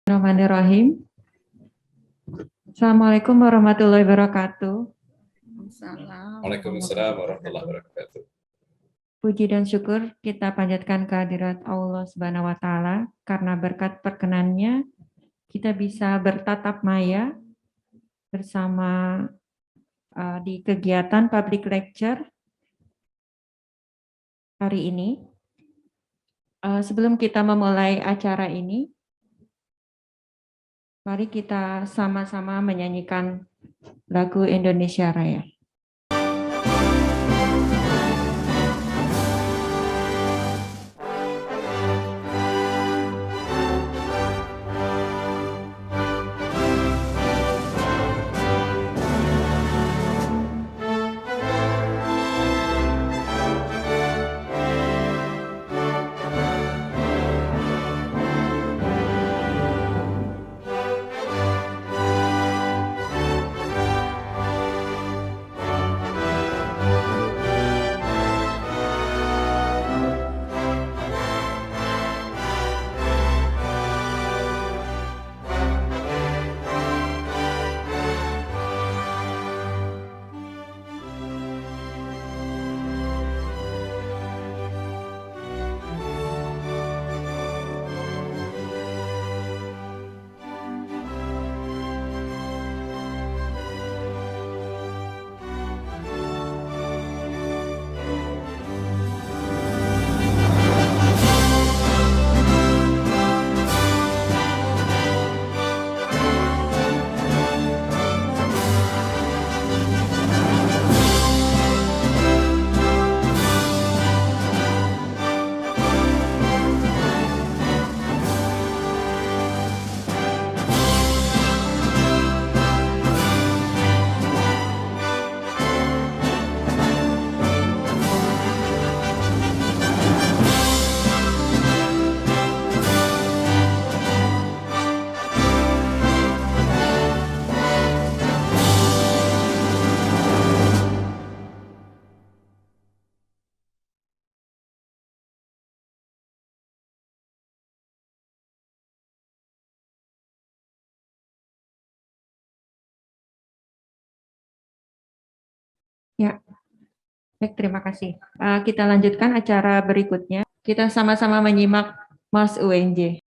Bismillahirrahmanirrahim. Assalamualaikum warahmatullahi wabarakatuh. Waalaikumsalam warahmatullahi wabarakatuh. Puji dan syukur kita panjatkan kehadirat Allah Subhanahu wa taala karena berkat perkenannya kita bisa bertatap maya bersama di kegiatan public lecture hari ini. Sebelum kita memulai acara ini, mari kita sama-sama menyanyikan lagu Indonesia Raya. Ya, baik, terima kasih. Kita lanjutkan acara berikutnya. Kita sama-sama menyimak Mas UNJ.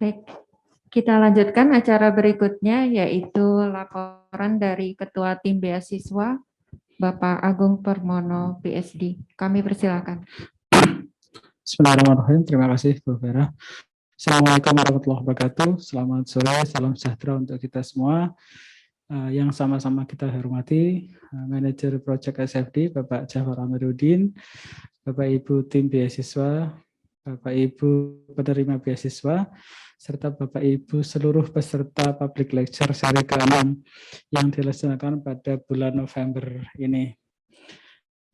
Baik, kita lanjutkan acara berikutnya, yaitu laporan dari Ketua Tim Beasiswa, Bapak Agung Permono, PSD. Kami persilakan. Bismillahirrahmanirrahim. Terima kasih, Bu Vera. Assalamualaikum warahmatullahi wabarakatuh. Selamat sore, salam sejahtera untuk kita semua. Yang sama-sama kita hormati, Manajer Project SFD, Bapak Jafar Amiruddin, Bapak Ibu Tim Beasiswa, Bapak Ibu penerima beasiswa, serta Bapak Ibu seluruh peserta public lecture seri ke-6 yang dilaksanakan pada bulan November ini.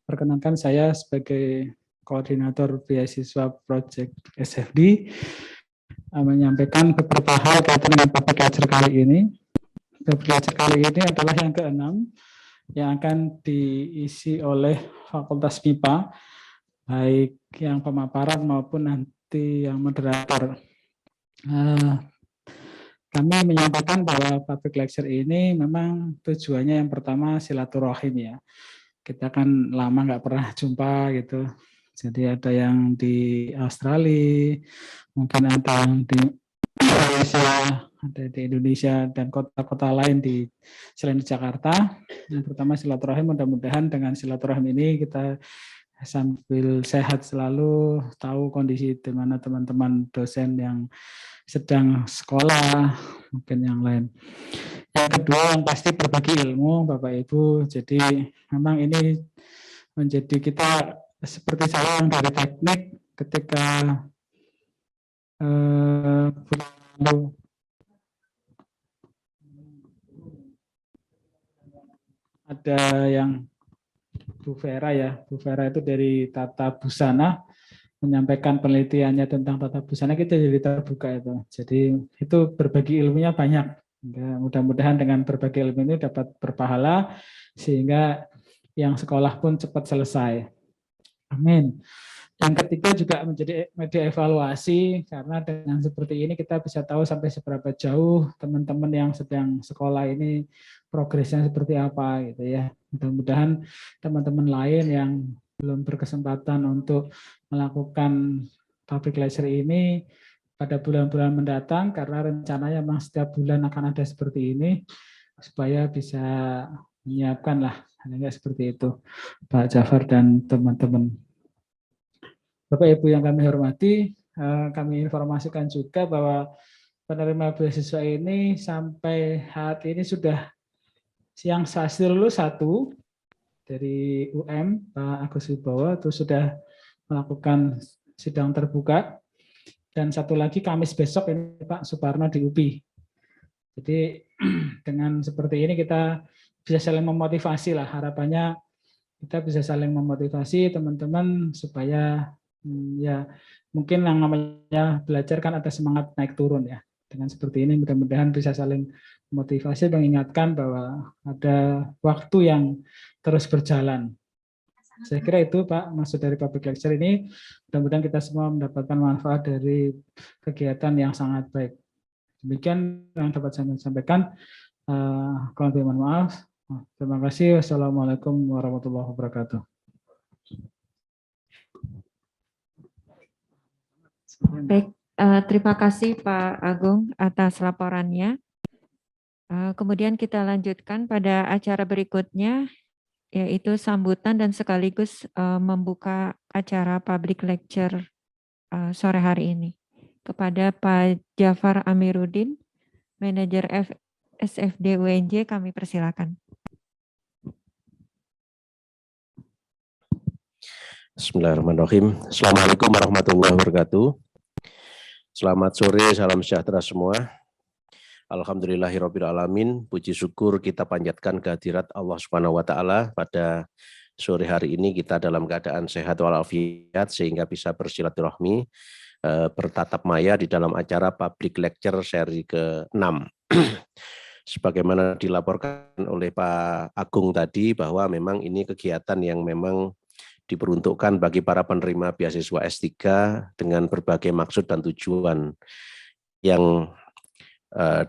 Perkenankan saya sebagai Koordinator Beasiswa Project SFD menyampaikan beberapa hal kaitan dengan public lecture kali ini. Public lecture kali ini adalah yang ke-6 yang akan diisi oleh Fakultas MIPA, baik yang pemaparan maupun nanti yang moderator. Kami menyampaikan bahwa public lecture ini memang tujuannya yang pertama silaturahim ya. Kita kan lama nggak pernah jumpa gitu. Jadi ada yang di Australia, mungkin ada yang di Malaysia, ada di Indonesia dan kota-kota lain di selain di Jakarta. Yang pertama silaturahim, mudah-mudahan dengan silaturahim ini kita sambil sehat selalu, tahu kondisi di mana teman-teman dosen yang sedang sekolah, mungkin yang lain. Yang kedua yang pasti berbagi ilmu, Bapak Ibu. Jadi memang ini menjadi kita seperti saya yang dari teknik ketika ada yang Bu Vera ya, Bu Vera itu dari Tata Busana menyampaikan penelitiannya tentang tata busana, kita jadi terbuka itu. Jadi itu berbagi ilmunya banyak. Mudah-mudahan dengan berbagi ilmu ini dapat berpahala sehingga yang sekolah pun cepat selesai. Amin. Yang ketiga juga menjadi media evaluasi, karena dengan seperti ini kita bisa tahu sampai seberapa jauh teman-teman yang sedang sekolah ini progresnya seperti apa gitu ya. Mudah-mudahan teman-teman lain yang belum berkesempatan untuk melakukan public lecture ini pada bulan-bulan mendatang, karena rencananya memang setiap bulan akan ada seperti ini, supaya bisa menyiapkan lah, hanya seperti itu Pak Jafar dan teman-teman. Bapak Ibu yang kami hormati, kami informasikan juga bahwa penerima beasiswa ini sampai saat ini sudah yang hasil lulus 1 dari UM, Pak Agus Wibowo, itu sudah melakukan sidang terbuka, dan 1 lagi Kamis besok ini Pak Suparno di UPI. Jadi dengan seperti ini kita bisa saling memotivasi lah, harapannya kita bisa saling memotivasi teman-teman supaya ya mungkin yang namanya belajar kan ada semangat naik turun ya. Dengan seperti ini mudah-mudahan bisa saling motivasi, mengingatkan bahwa ada waktu yang terus berjalan. Saya kira itu Pak maksud dari public lecture ini. Mudah-mudahan kita semua mendapatkan manfaat dari kegiatan yang sangat baik. Demikian yang dapat saya sampaikan. Kurang lebih mohon maaf. Terima kasih. Wassalamualaikum warahmatullahi wabarakatuh. Baik, terima kasih Pak Agung atas laporannya. Kemudian kita lanjutkan pada acara berikutnya, yaitu sambutan dan sekaligus membuka acara public lecture sore hari ini. Kepada Pak Jafar Amiruddin, Manajer SFD UNJ, kami persilakan. Bismillahirrahmanirrahim. Assalamualaikum warahmatullahi wabarakatuh. Selamat sore, salam sejahtera semua. Alhamdulillahirabbil alamin. Puji syukur kita panjatkan kehadirat Allah Subhanahu wa taala pada sore hari ini, kita dalam keadaan sehat walafiat sehingga bisa bersilaturahmi, bertatap maya di dalam acara public lecture seri ke-6. Sebagaimana dilaporkan oleh Pak Agung tadi, bahwa memang ini kegiatan yang memang diperuntukkan bagi para penerima beasiswa S3 dengan berbagai maksud dan tujuan. Yang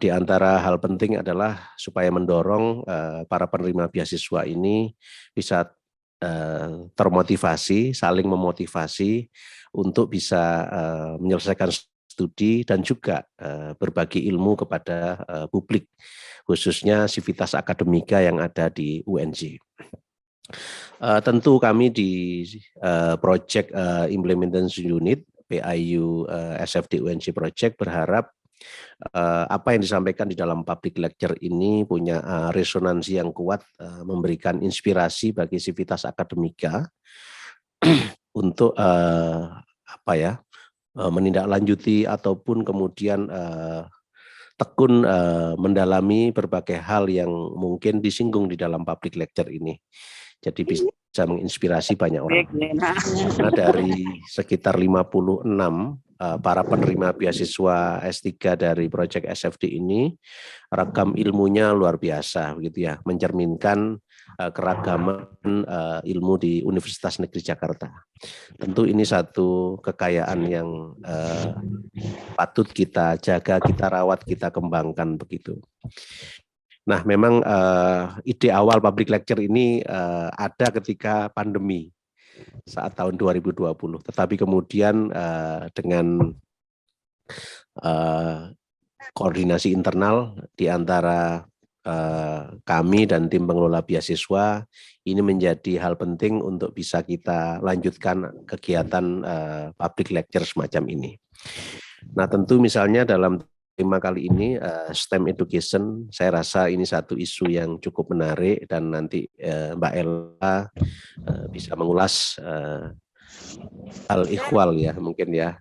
di antara hal penting adalah supaya mendorong para penerima beasiswa ini bisa termotivasi, saling memotivasi untuk bisa menyelesaikan studi dan juga berbagi ilmu kepada publik, khususnya sivitas akademika yang ada di UNJ. Tentu kami di Project Implementation Unit PIU SFD UNJ Project berharap apa yang disampaikan di dalam public lecture ini punya resonansi yang kuat, memberikan inspirasi bagi sivitas akademika untuk menindaklanjuti ataupun kemudian tekun mendalami berbagai hal yang mungkin disinggung di dalam public lecture ini. Jadi bisa menginspirasi banyak orang. Karena dari sekitar 56 para penerima beasiswa S3 dari Project SFD ini, ragam ilmunya luar biasa, begitu ya, mencerminkan keragaman ilmu di Universitas Negeri Jakarta. Tentu ini satu kekayaan yang patut kita jaga, kita rawat, kita kembangkan begitu. Nah, memang ide awal public lecture ini ada ketika pandemi saat tahun 2020, tetapi kemudian dengan koordinasi internal di antara kami dan tim pengelola beasiswa, ini menjadi hal penting untuk bisa kita lanjutkan kegiatan public lecture semacam ini. Nah, tentu misalnya dalam tema kali ini STEM education, saya rasa ini satu isu yang cukup menarik dan nanti Mbak Ella bisa mengulas hal ikhwal ya mungkin ya.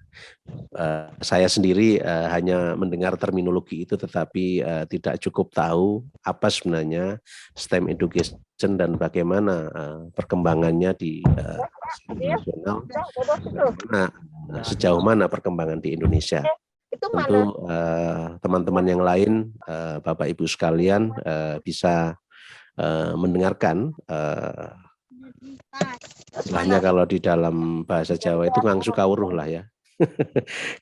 Saya sendiri hanya mendengar terminologi itu tetapi tidak cukup tahu apa sebenarnya STEM education dan bagaimana perkembangannya di nasional. Nah, sejauh mana perkembangan di Indonesia. Tentu teman-teman yang lain, Bapak Ibu sekalian bisa mendengarkan istilahnya kalau di dalam bahasa Jawa itu ngangsu kawruh lah ya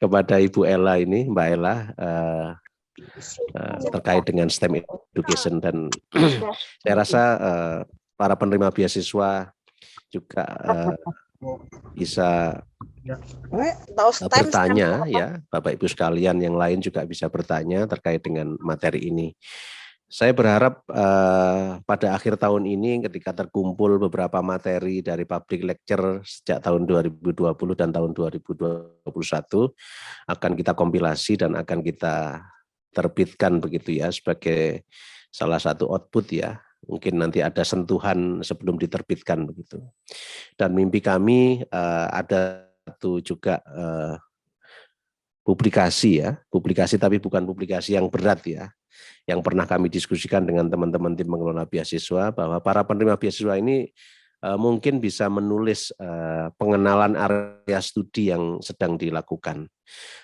kepada Ibu Ella ini, Mbak Ella terkait dengan STEM education dan saya rasa para penerima beasiswa juga bisa bertanya ya, Bapak Ibu sekalian yang lain juga bisa bertanya terkait dengan materi ini. Saya berharap pada akhir tahun ini ketika terkumpul beberapa materi dari public lecture sejak tahun 2020 dan tahun 2021 akan kita kompilasi dan akan kita terbitkan begitu ya sebagai salah satu output ya. Mungkin nanti ada sentuhan sebelum diterbitkan begitu. Dan mimpi kami ada satu juga publikasi ya, publikasi tapi bukan publikasi yang berat ya, yang pernah kami diskusikan dengan teman-teman tim pengelola beasiswa bahwa para penerima beasiswa ini mungkin bisa menulis pengenalan area studi yang sedang dilakukan.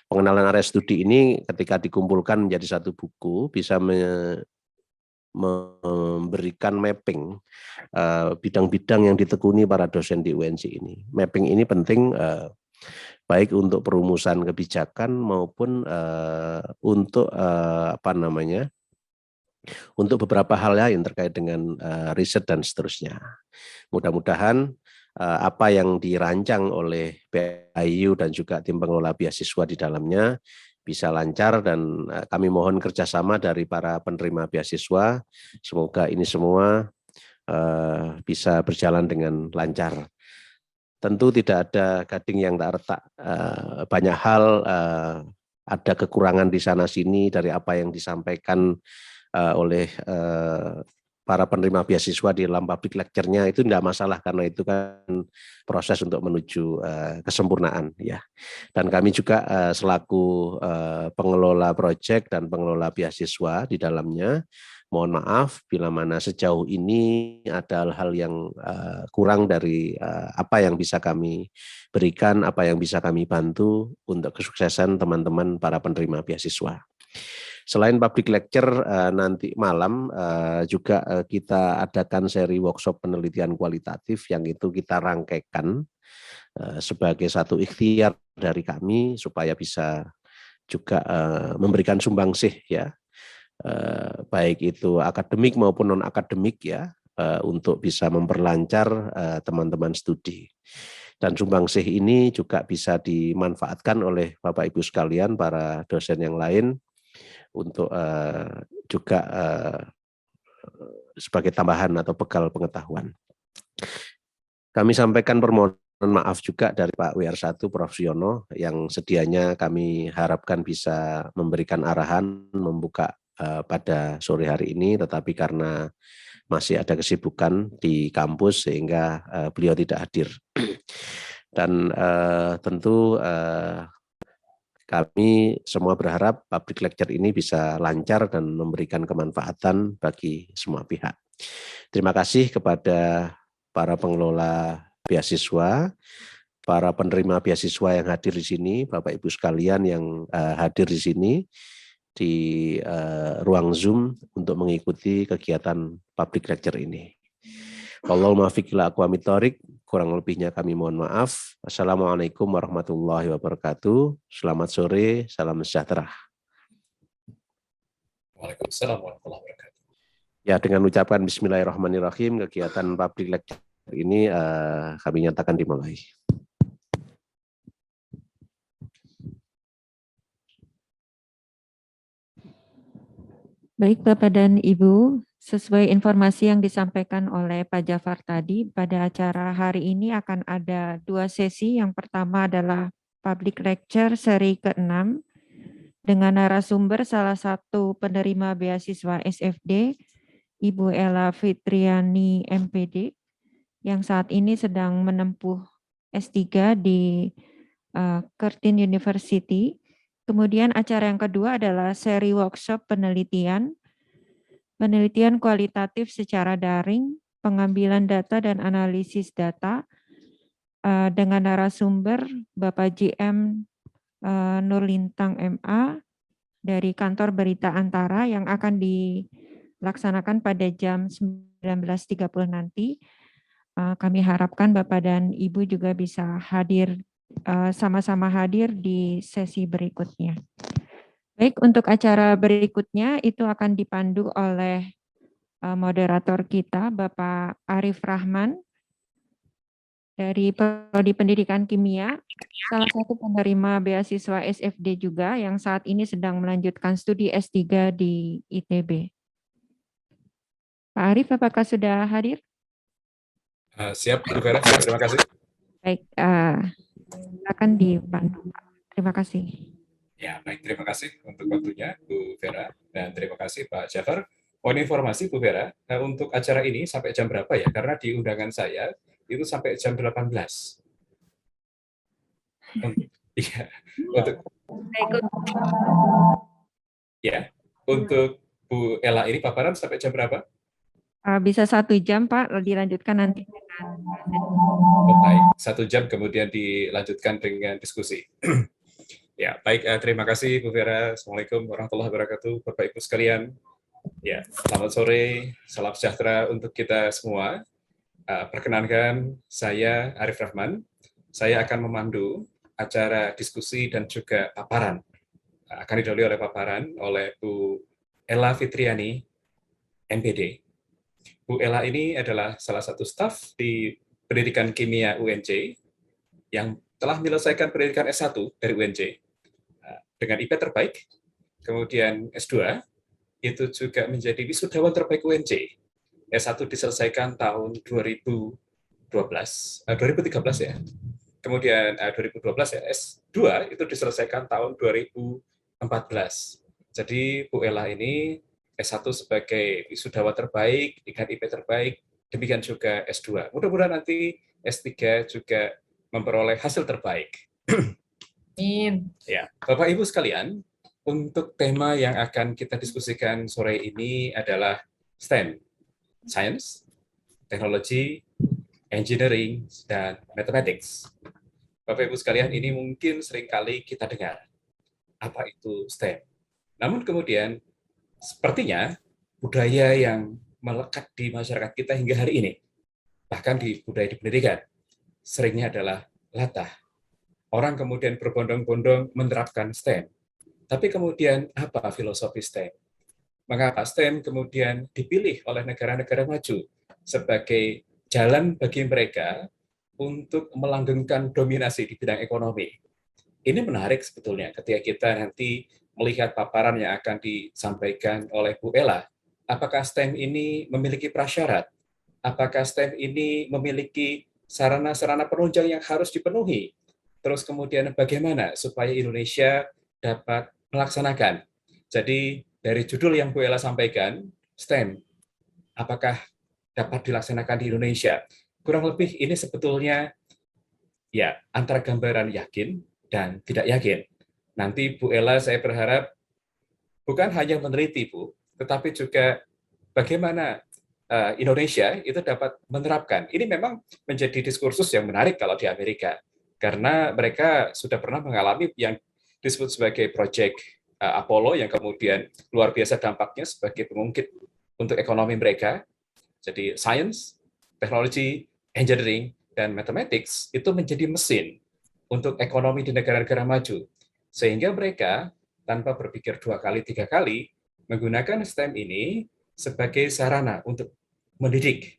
Pengenalan area studi ini ketika dikumpulkan menjadi satu buku bisa memberikan mapping bidang-bidang yang ditekuni para dosen di UNJ ini. Mapping ini penting baik untuk perumusan kebijakan maupun untuk untuk beberapa hal lain terkait dengan riset dan seterusnya. Mudah-mudahan apa yang dirancang oleh PIU dan juga tim pengelola beasiswa di dalamnya bisa lancar dan kami mohon kerjasama dari para penerima beasiswa. Semoga ini semua bisa berjalan dengan lancar. Tentu tidak ada gading yang tak retak. Banyak hal ada kekurangan di sana sini dari apa yang disampaikan oleh para penerima beasiswa di dalam public lecture-nya itu tidak masalah karena itu kan proses untuk menuju kesempurnaan ya. Dan kami juga selaku pengelola proyek dan pengelola beasiswa di dalamnya mohon maaf bila mana sejauh ini ada hal yang kurang dari apa yang bisa kami berikan, apa yang bisa kami bantu untuk kesuksesan teman-teman para penerima beasiswa. Selain public lecture, nanti malam juga kita adakan seri workshop penelitian kualitatif yang itu kita rangkaikan sebagai satu ikhtiar dari kami supaya bisa juga memberikan sumbangsih ya, baik itu akademik maupun non-akademik ya, untuk bisa memperlancar teman-teman studi. Dan sumbangsih ini juga bisa dimanfaatkan oleh Bapak Ibu sekalian, para dosen yang lain, untuk juga sebagai tambahan atau bekal pengetahuan. Kami sampaikan permohonan maaf juga dari Pak WR1 Prof. Suyono yang sedianya kami harapkan bisa memberikan arahan membuka pada sore hari ini, tetapi karena masih ada kesibukan di kampus sehingga beliau tidak hadir. Dan tentu kami semua berharap public lecture ini bisa lancar dan memberikan kemanfaatan bagi semua pihak. Terima kasih kepada para pengelola beasiswa, para penerima beasiswa yang hadir di sini, Bapak Ibu sekalian yang hadir di sini di ruang Zoom untuk mengikuti kegiatan public lecture ini. Wallahul muwaffiq ila aqwamit thoriq, kurang lebihnya kami mohon maaf. Assalamualaikum warahmatullahi wabarakatuh. Selamat sore, salam sejahtera. Waalaikumsalam warahmatullahi wabarakatuh. Ya, dengan ucapan Bismillahirrahmanirrahim, kegiatan public lecture ini kami nyatakan dimulai. Baik Bapak dan Ibu, sesuai informasi yang disampaikan oleh Pak Jafar tadi, pada acara hari ini akan ada 2 sesi. Yang pertama adalah public lecture seri ke-6 dengan narasumber salah satu penerima beasiswa SFD, Ibu Ella Fitriani MPD, yang saat ini sedang menempuh S3 di Curtin University. Kemudian acara yang kedua adalah seri workshop penelitian kualitatif secara daring, pengambilan data dan analisis data dengan narasumber Bapak JM Nurlintang MA dari Kantor Berita Antara yang akan dilaksanakan pada jam 19.30 nanti. Kami harapkan Bapak dan Ibu juga bisa hadir, sama-sama hadir di sesi berikutnya. Baik, untuk acara berikutnya itu akan dipandu oleh moderator kita, Bapak Arif Rahman, dari Prodi Pendidikan Kimia, salah satu penerima beasiswa SFD juga yang saat ini sedang melanjutkan studi S3 di ITB. Pak Arif, apakah sudah hadir? Siap, Bu Vera. Terima kasih. Baik, silakan dipandu, Pak. Terima kasih. Ya, baik. Terima kasih untuk waktunya, Bu Vera. Dan terima kasih, Pak Jafar. Poin informasi, Bu Vera, untuk acara ini sampai jam berapa ya? Karena di undangan saya itu sampai jam 18. Iya, untuk Bu Ella ini paparan sampai jam berapa? Bisa 1 jam, Pak, dilanjutkan nanti dengan... Oh, baik, 1 jam kemudian dilanjutkan dengan diskusi. Ya, baik. Terima kasih, Bu Vera. Assalamualaikum warahmatullahi wabarakatuh, Bapak Ibu sekalian. Ya, selamat sore, salam sejahtera untuk kita semua. Perkenankan, saya Arif Rahman. Saya akan memandu acara diskusi dan juga paparan. Akan didahului oleh paparan oleh Bu Ella Fitriani, MPD. Bu Ella ini adalah salah satu staf di Pendidikan Kimia UNJ yang telah menyelesaikan pendidikan S1 dari UNJ dengan IP terbaik, kemudian S2 itu juga menjadi wisudawan terbaik UNJ. S1 diselesaikan tahun 2013 ya. Kemudian 2012 ya, S2 itu diselesaikan tahun 2014. Jadi Bu Ella ini S1 sebagai wisudawan terbaik, dengan IP terbaik, demikian juga S2. Mudah-mudahan nanti S3 juga memperoleh hasil terbaik. Amin. Ya, Bapak Ibu sekalian, untuk tema yang akan kita diskusikan sore ini adalah STEM, Science, Technology, Engineering, dan Mathematics. Bapak Ibu sekalian, ini mungkin seringkali kita dengar. Apa itu STEM? Namun kemudian, sepertinya budaya yang melekat di masyarakat kita hingga hari ini, bahkan di budaya di pendidikan, seringnya adalah latah. Orang kemudian berbondong-bondong menerapkan STEM. Tapi kemudian apa filosofi STEM? Mengapa STEM kemudian dipilih oleh negara-negara maju sebagai jalan bagi mereka untuk melanggengkan dominasi di bidang ekonomi. Ini menarik sebetulnya ketika kita nanti melihat paparan yang akan disampaikan oleh Bu Ella. Apakah STEM ini memiliki prasyarat? Apakah STEM ini memiliki sarana-sarana penunjang yang harus dipenuhi? Terus kemudian bagaimana supaya Indonesia dapat melaksanakan? Jadi dari judul yang Bu Ella sampaikan, STEM, apakah dapat dilaksanakan di Indonesia? Kurang lebih ini sebetulnya ya antara gambaran yakin dan tidak yakin. Nanti Bu Ella saya berharap bukan hanya meneliti Bu, tetapi juga bagaimana Indonesia itu dapat menerapkan. Ini memang menjadi diskursus yang menarik kalau di Amerika, karena mereka sudah pernah mengalami yang disebut sebagai Project Apollo yang kemudian luar biasa dampaknya sebagai pengungkit untuk ekonomi mereka. Jadi science, teknologi, engineering, dan mathematics itu menjadi mesin untuk ekonomi di negara-negara maju. Sehingga mereka tanpa berpikir 2 kali, 3 kali, menggunakan STEM ini sebagai sarana untuk mendidik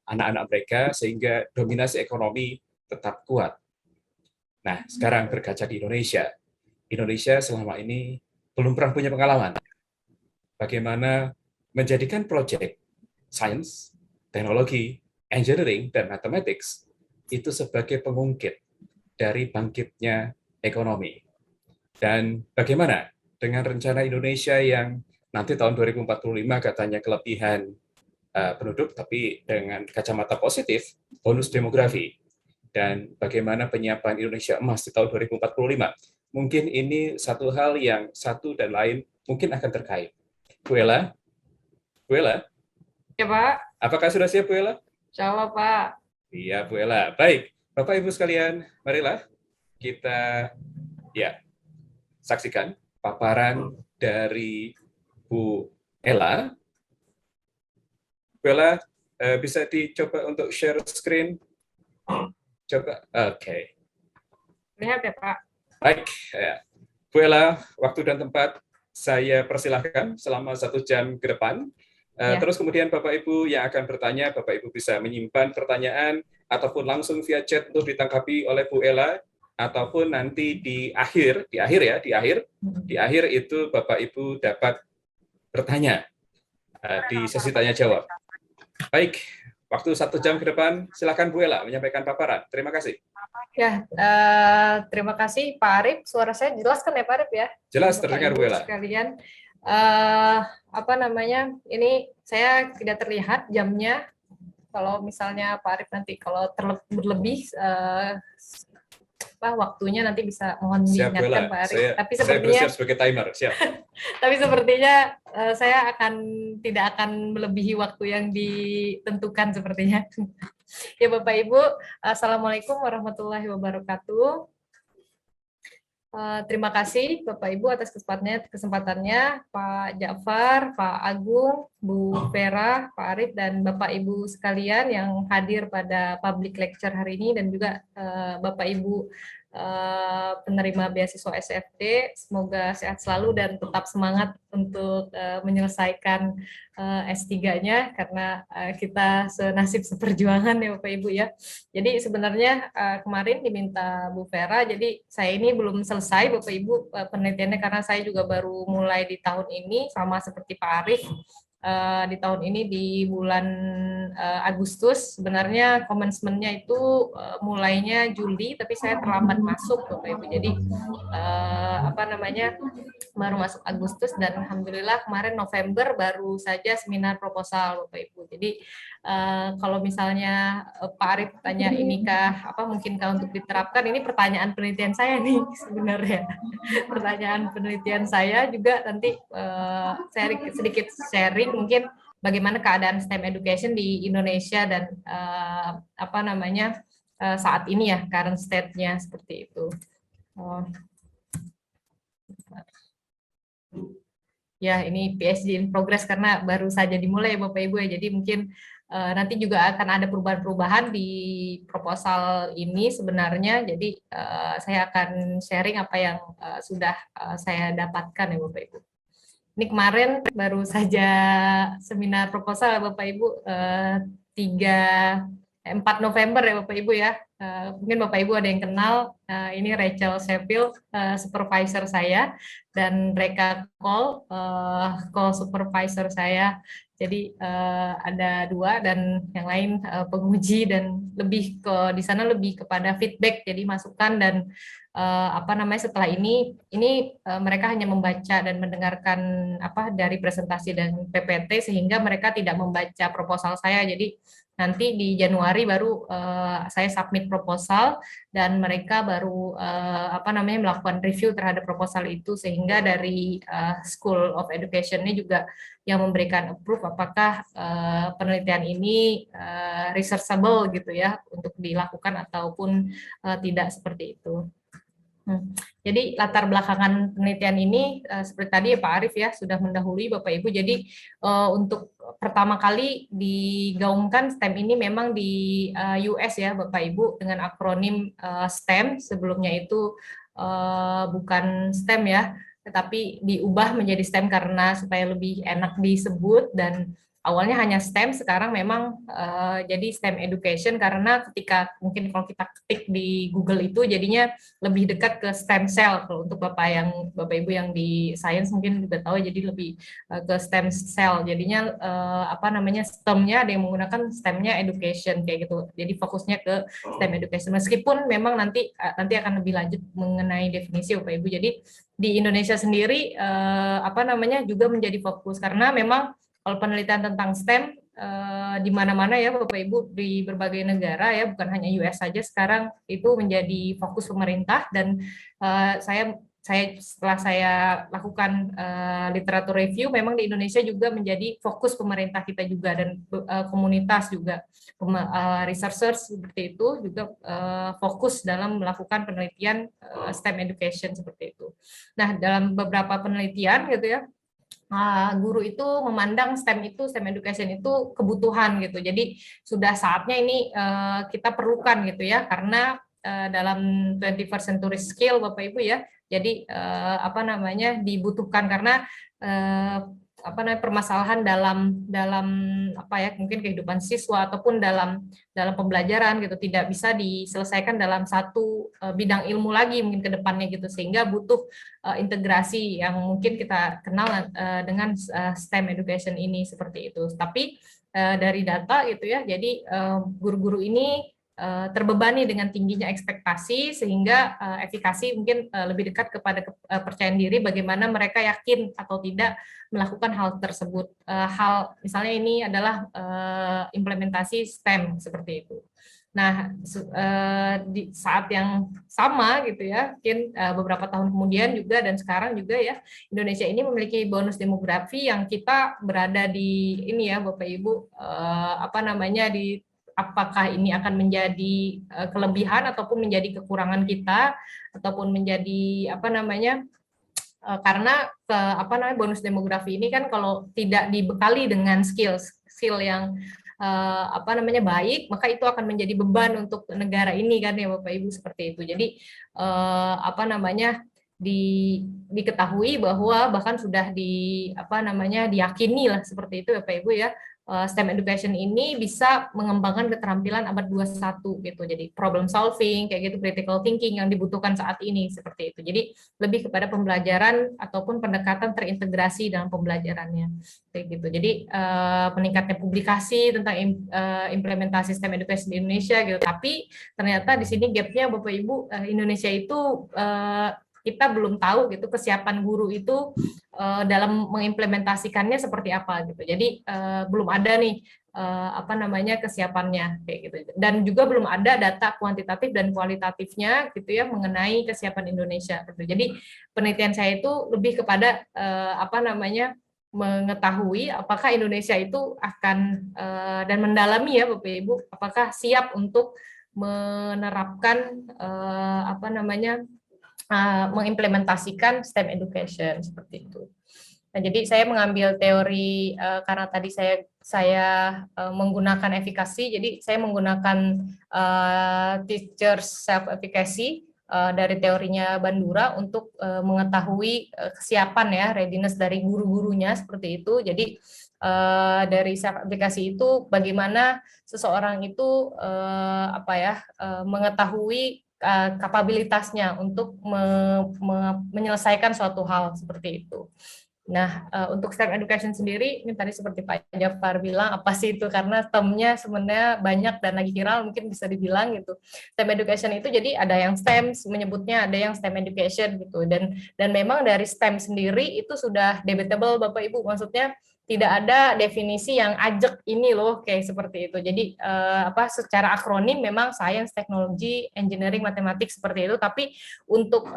anak-anak mereka sehingga dominasi ekonomi tetap kuat. Nah, sekarang berkaca di Indonesia. Indonesia selama ini belum pernah punya pengalaman bagaimana menjadikan proyek sains, teknologi, engineering, dan mathematics itu sebagai pengungkit dari bangkitnya ekonomi. Dan bagaimana dengan rencana Indonesia yang nanti tahun 2045 katanya kelebihan penduduk, tapi dengan kacamata positif, bonus demografi. Dan bagaimana penyiapan Indonesia emas di tahun 2045. Mungkin ini satu hal yang satu dan lain mungkin akan terkait. Bu Ella? Bu Ella? Ya Pak, Apakah sudah siap Bu Ella? insya Allah Pak. Iya Bu Ella. Baik, Bapak Ibu sekalian, marilah kita saksikan paparan dari Bu Ella. Bu Ella, bisa dicoba untuk share screen? Coba, oke. Lihat ya Pak. Baik, ya. Bu Ella, waktu dan tempat saya persilahkan selama 1 jam ke depan. Ya. Terus kemudian Bapak Ibu yang akan bertanya, Bapak Ibu bisa menyimpan pertanyaan ataupun langsung via chat untuk ditanggapi oleh Bu Ella, ataupun nanti di akhir itu Bapak Ibu dapat bertanya di sesi tanya jawab. Baik, waktu 1 jam ke depan, silakan Bu Ella menyampaikan paparan. Terima kasih. Ya, terima kasih Pak Arif. Suara saya jelas kan ya Pak Arif ya? Jelas Bapak terdengar Ibu Bu Ella. sekalian. Ini saya tidak terlihat jamnya. Kalau misalnya Pak Arif nanti kalau berlebih waktunya nanti bisa mohon Siap, Bu diingatkan Ella. Pak Arif. Tapi Saya sepertinya bersiap sebagai timer. Siap. tapi sepertinya saya tidak akan melebihi waktu yang ditentukan sepertinya. Ya Bapak Ibu, Assalamualaikum warahmatullahi wabarakatuh. Terima kasih Bapak Ibu atas kesempatannya, Pak Ja'far, Pak Agung, Bu Vera, Pak Arif, dan Bapak Ibu sekalian yang hadir pada public lecture hari ini, dan juga Bapak Ibu penerima beasiswa SFD. Semoga sehat selalu dan tetap semangat untuk menyelesaikan S3-nya, karena kita senasib seperjuangan ya Bapak Ibu ya. Jadi sebenarnya kemarin diminta Bu Vera, jadi saya ini belum selesai Bapak Ibu penelitiannya, karena saya juga baru mulai di tahun ini, sama seperti Pak Arif. Di tahun ini di bulan Agustus, sebenarnya commencement-nya itu mulainya Juli, tapi saya terlambat masuk Bapak Ibu. Jadi baru masuk Agustus, dan alhamdulillah kemarin November baru saja seminar proposal Bapak Ibu. Jadi kalau misalnya Pak Arif tanya inikah mungkinkah untuk diterapkan, ini pertanyaan penelitian saya nih sebenarnya. Pertanyaan penelitian saya juga nanti sedikit sharing mungkin bagaimana keadaan STEM education di Indonesia dan saat ini ya, current state-nya seperti itu. Ya, ini PhD in progress karena baru saja dimulai ya Bapak Ibu ya, jadi mungkin nanti juga akan ada perubahan-perubahan di proposal ini sebenarnya. Jadi saya akan sharing apa yang sudah saya dapatkan ya Bapak Ibu. Ini kemarin baru saja seminar proposal Bapak Ibu, 3 4 November ya Bapak Ibu ya. Mungkin Bapak Ibu ada yang kenal, ini Rachel Sheffield, supervisor saya, dan Reka Cole, co-supervisor saya. Jadi ada 2 dan yang lain penguji, dan lebih di sana lebih kepada feedback, jadi masukan dan setelah ini mereka hanya membaca dan mendengarkan dari presentasi dan PPT, sehingga mereka tidak membaca proposal saya. Jadi nanti di Januari baru saya submit proposal dan mereka baru melakukan review terhadap proposal itu, sehingga dari School of Education-nya juga yang memberikan approve apakah penelitian ini researchable gitu ya untuk dilakukan ataupun tidak, seperti itu. Jadi latar belakangan penelitian ini seperti tadi ya Pak Arief ya sudah mendahului Bapak Ibu. Jadi untuk pertama kali digaungkan STEM ini memang di US ya Bapak Ibu, dengan akronim STEM. Sebelumnya itu bukan STEM ya, tetapi diubah menjadi STEM karena supaya lebih enak disebut, dan awalnya hanya STEM, sekarang memang jadi STEM Education, karena ketika mungkin kalau kita ketik di Google itu jadinya lebih dekat ke stem cell. Kalau untuk Bapak Ibu yang di sains mungkin juga tahu, jadi lebih ke stem cell. Jadinya STEM-nya ada yang menggunakan STEM-nya education kayak gitu. Jadi fokusnya ke STEM education. Meskipun memang nanti akan lebih lanjut mengenai definisi Bapak Ibu. Jadi di Indonesia sendiri juga menjadi fokus, karena memang kalau penelitian tentang STEM di mana-mana ya Bapak Ibu, di berbagai negara ya, bukan hanya US saja, sekarang itu menjadi fokus pemerintah. Dan setelah saya lakukan literatur review, memang di Indonesia juga menjadi fokus pemerintah kita juga, dan komunitas juga, researchers seperti itu juga fokus dalam melakukan penelitian STEM education seperti itu. Nah, dalam beberapa penelitian gitu ya, guru itu memandang STEM education itu kebutuhan gitu. Jadi sudah saatnya ini kita perlukan gitu ya, karena dalam 21st century skill Bapak Ibu ya. Jadi dibutuhkan, karena permasalahan dalam mungkin kehidupan siswa ataupun dalam pembelajaran gitu tidak bisa diselesaikan dalam satu bidang ilmu lagi mungkin ke depannya gitu, sehingga butuh integrasi yang mungkin kita kenal dengan STEM education ini seperti itu. Tapi dari data gitu ya, jadi guru-guru ini terbebani dengan tingginya ekspektasi, sehingga efikasi mungkin lebih dekat kepada kepercayaan diri, bagaimana mereka yakin atau tidak melakukan hal tersebut. Misalnya ini adalah implementasi STEM seperti itu. Nah, di saat yang sama gitu ya, mungkin beberapa tahun kemudian juga dan sekarang juga ya, Indonesia ini memiliki bonus demografi yang kita berada di ini ya Bapak Ibu, apakah ini akan menjadi kelebihan ataupun menjadi kekurangan kita, ataupun menjadi karena bonus demografi ini kan kalau tidak dibekali dengan skill yang baik, maka itu akan menjadi beban untuk negara ini kan ya Bapak Ibu, seperti itu. Jadi diketahui bahwa bahkan sudah diyakini lah seperti itu Bapak Ibu ya, STEM education ini bisa mengembangkan keterampilan abad 21 gitu. Jadi problem solving kayak gitu, critical thinking yang dibutuhkan saat ini seperti itu. Jadi lebih kepada pembelajaran ataupun pendekatan terintegrasi dalam pembelajarannya kayak gitu. Jadi meningkatnya publikasi tentang implementasi STEM education di Indonesia gitu. Tapi ternyata di sini gapnya Bapak Ibu, Indonesia itu kita belum tahu gitu kesiapan guru itu dalam mengimplementasikannya seperti apa gitu. Jadi belum ada nih kesiapannya kayak gitu. Dan juga belum ada data kuantitatif dan kualitatifnya gitu ya mengenai kesiapan Indonesia gitu. Jadi penelitian saya itu lebih kepada mengetahui apakah Indonesia itu akan dan mendalami ya Bapak Ibu, apakah siap untuk menerapkan mengimplementasikan STEM education seperti itu. Nah, jadi saya mengambil teori karena tadi saya menggunakan efikasi, jadi saya menggunakan teacher self efficacy dari teorinya Bandura untuk mengetahui kesiapan ya readiness dari guru-gurunya seperti itu. Jadi dari self aplikasi itu bagaimana seseorang itu mengetahui kapabilitasnya untuk menyelesaikan suatu hal seperti itu. Nah, untuk STEM education sendiri, ini tadi seperti Pak Jafar bilang, apa sih itu? Karena termnya sebenarnya banyak dan lagi viral, mungkin bisa dibilang gitu. STEM education itu jadi ada yang STEM menyebutnya, ada yang STEM education gitu. Dan memang dari STEM sendiri itu sudah debatable Bapak Ibu, maksudnya tidak ada definisi yang ajak ini loh kayak seperti itu. Jadi secara akronim memang science, technology, engineering, matematik seperti itu, tapi untuk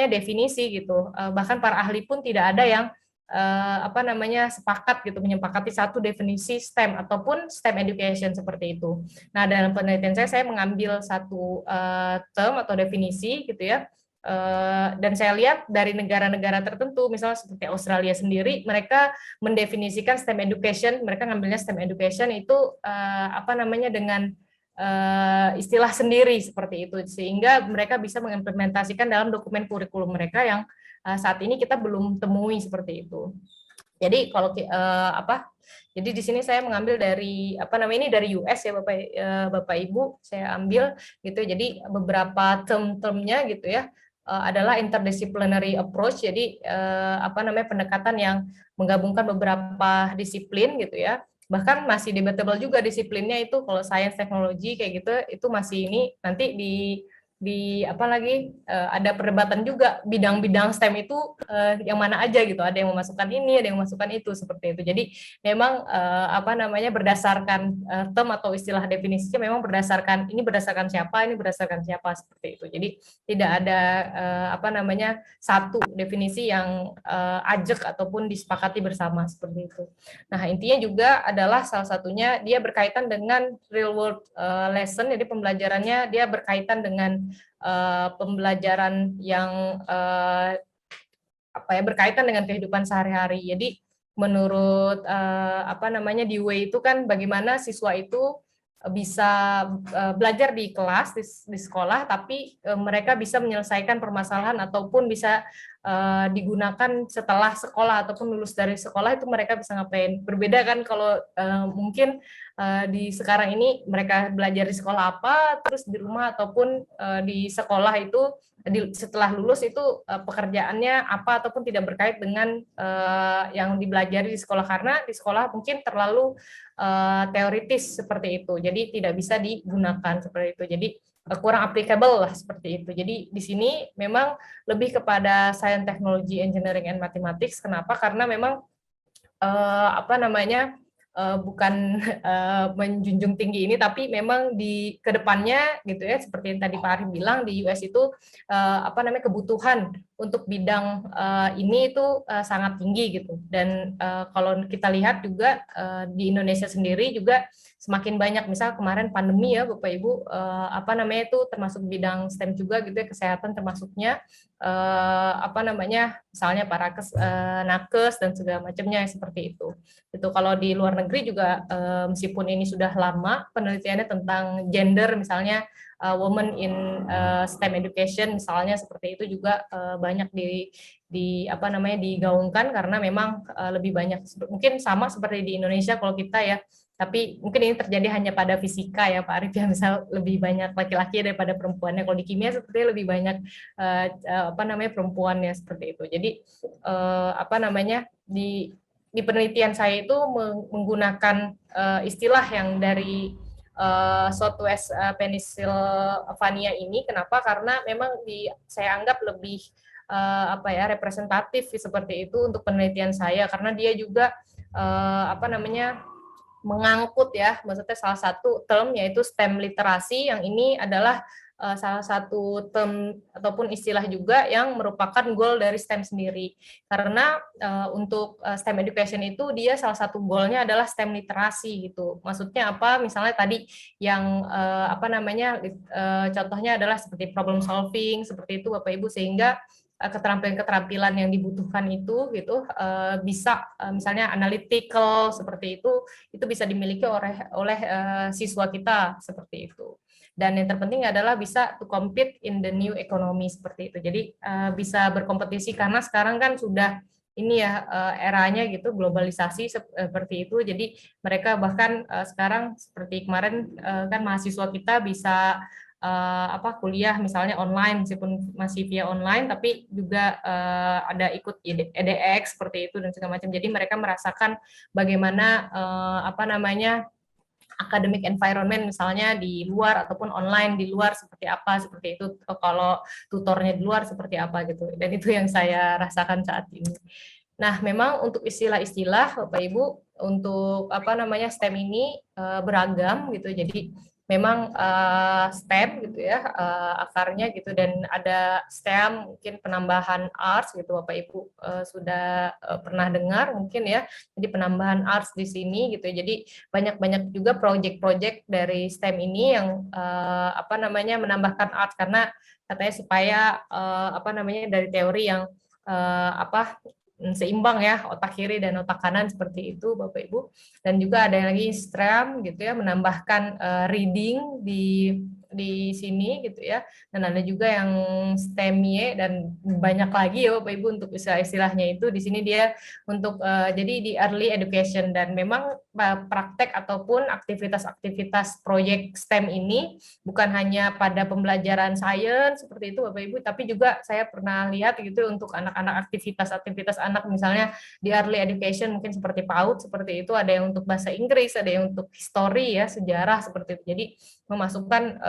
definisi gitu, bahkan para ahli pun tidak ada yang sepakat gitu, menyepakati satu definisi STEM ataupun STEM education seperti itu. Nah, dalam penelitian saya mengambil satu term atau definisi gitu ya. Dan saya lihat dari negara-negara tertentu, misalnya seperti Australia sendiri, mereka mendefinisikan STEM education, mereka ngambilnya STEM education itu dengan istilah sendiri seperti itu, sehingga mereka bisa mengimplementasikan dalam dokumen kurikulum mereka yang saat ini kita belum temui seperti itu. Jadi kalau jadi di sini saya mengambil dari ini dari US ya Bapak Ibu, saya ambil gitu. Jadi beberapa term-termnya gitu ya adalah interdisciplinary approach. Jadi pendekatan yang menggabungkan beberapa disiplin gitu ya. Bahkan masih debatable juga disiplinnya itu, kalau science teknologi kayak gitu itu masih ini nanti ada perdebatan juga bidang-bidang STEM itu yang mana aja gitu, ada yang memasukkan ini, ada yang memasukkan itu seperti itu. Jadi memang berdasarkan term atau istilah definisinya memang berdasarkan siapa, ini berdasarkan siapa seperti itu. Jadi tidak ada satu definisi yang ajak ataupun disepakati bersama seperti itu. Nah, intinya juga adalah salah satunya dia berkaitan dengan real world lesson, jadi pembelajarannya dia berkaitan dengan pembelajaran yang berkaitan dengan kehidupan sehari-hari. Jadi menurut di Way itu kan bagaimana siswa itu bisa belajar di kelas di sekolah, tapi mereka bisa menyelesaikan permasalahan ataupun bisa digunakan setelah sekolah ataupun lulus dari sekolah itu mereka bisa ngapain. Berbeda kan kalau mungkin di sekarang ini mereka belajar di sekolah apa, terus di rumah ataupun di sekolah itu setelah lulus itu pekerjaannya apa ataupun tidak berkait dengan yang dipelajari di sekolah, karena di sekolah mungkin terlalu teoritis seperti itu, jadi tidak bisa digunakan seperti itu, jadi kurang applicable lah seperti itu. Jadi di sini memang lebih kepada science, technology, engineering, and mathematics. Kenapa? Karena memang bukan menjunjung tinggi ini, tapi memang di kedepannya gitu ya, seperti yang tadi Pak Arif bilang, di US itu kebutuhan untuk bidang ini itu sangat tinggi gitu. Dan kalau kita lihat juga di Indonesia sendiri juga semakin banyak, misal kemarin pandemi ya Bapak Ibu, itu termasuk bidang STEM juga gitu ya, kesehatan termasuknya, misalnya para nakes dan segala macamnya seperti itu. Itu kalau di luar negeri juga meskipun ini sudah lama penelitiannya tentang gender, misalnya women in STEM education misalnya seperti itu juga banyak digaungkan, karena memang lebih banyak, mungkin sama seperti di Indonesia kalau kita ya, tapi mungkin ini terjadi hanya pada fisika ya Pak Arif ya, misal lebih banyak laki-laki daripada perempuannya. Kalau di kimia sepertinya lebih banyak perempuannya seperti itu. Jadi di penelitian saya itu menggunakan istilah yang dari Southwest Pennsylvania ini. Kenapa? Karena memang saya anggap lebih representatif seperti itu untuk penelitian saya, karena dia juga mengangkut ya, maksudnya salah satu term yaitu STEM literasi, yang ini adalah salah satu term ataupun istilah juga yang merupakan goal dari STEM sendiri. Karena untuk STEM education itu dia salah satu goalnya adalah STEM literasi gitu. Maksudnya apa? Misalnya tadi yang contohnya adalah seperti problem solving seperti itu Bapak Ibu, sehingga keterampilan-keterampilan yang dibutuhkan itu gitu bisa misalnya analytical seperti itu bisa dimiliki oleh siswa kita seperti itu. Dan yang terpenting adalah bisa to compete in the new economy seperti itu. Jadi bisa berkompetisi, karena sekarang kan sudah ini ya eranya gitu, globalisasi seperti itu. Jadi mereka bahkan sekarang seperti kemarin kan mahasiswa kita bisa kuliah misalnya online, meskipun masih via online, tapi juga ada ikut EDX seperti itu dan segala macam. Jadi mereka merasakan bagaimana academic environment misalnya di luar ataupun online di luar seperti apa, seperti itu, kalau tutornya di luar seperti apa gitu. Dan itu yang saya rasakan saat ini. Nah, memang untuk istilah-istilah Bapak Ibu untuk STEM ini beragam gitu. Jadi memang STEM gitu ya akarnya gitu, dan ada STEM mungkin penambahan arts gitu, Bapak Ibu sudah pernah dengar mungkin ya. Jadi penambahan arts di sini gitu. Jadi banyak juga proyek-proyek dari STEM ini yang menambahkan arts, karena katanya supaya dari teori yang seimbang ya, otak kiri dan otak kanan seperti itu Bapak Ibu. Dan juga ada lagi STRAM gitu ya, menambahkan reading di sini gitu ya. Dan ada juga yang STEMIE dan banyak lagi ya Bapak Ibu untuk istilahnya itu. Di sini dia untuk jadi di early education, dan memang praktek ataupun aktivitas-aktivitas proyek STEM ini bukan hanya pada pembelajaran sains seperti itu Bapak Ibu, tapi juga saya pernah lihat gitu untuk anak-anak, aktivitas anak misalnya di early education mungkin seperti PAUD seperti itu, ada yang untuk bahasa Inggris, ada yang untuk history ya, sejarah seperti itu. Jadi memasukkan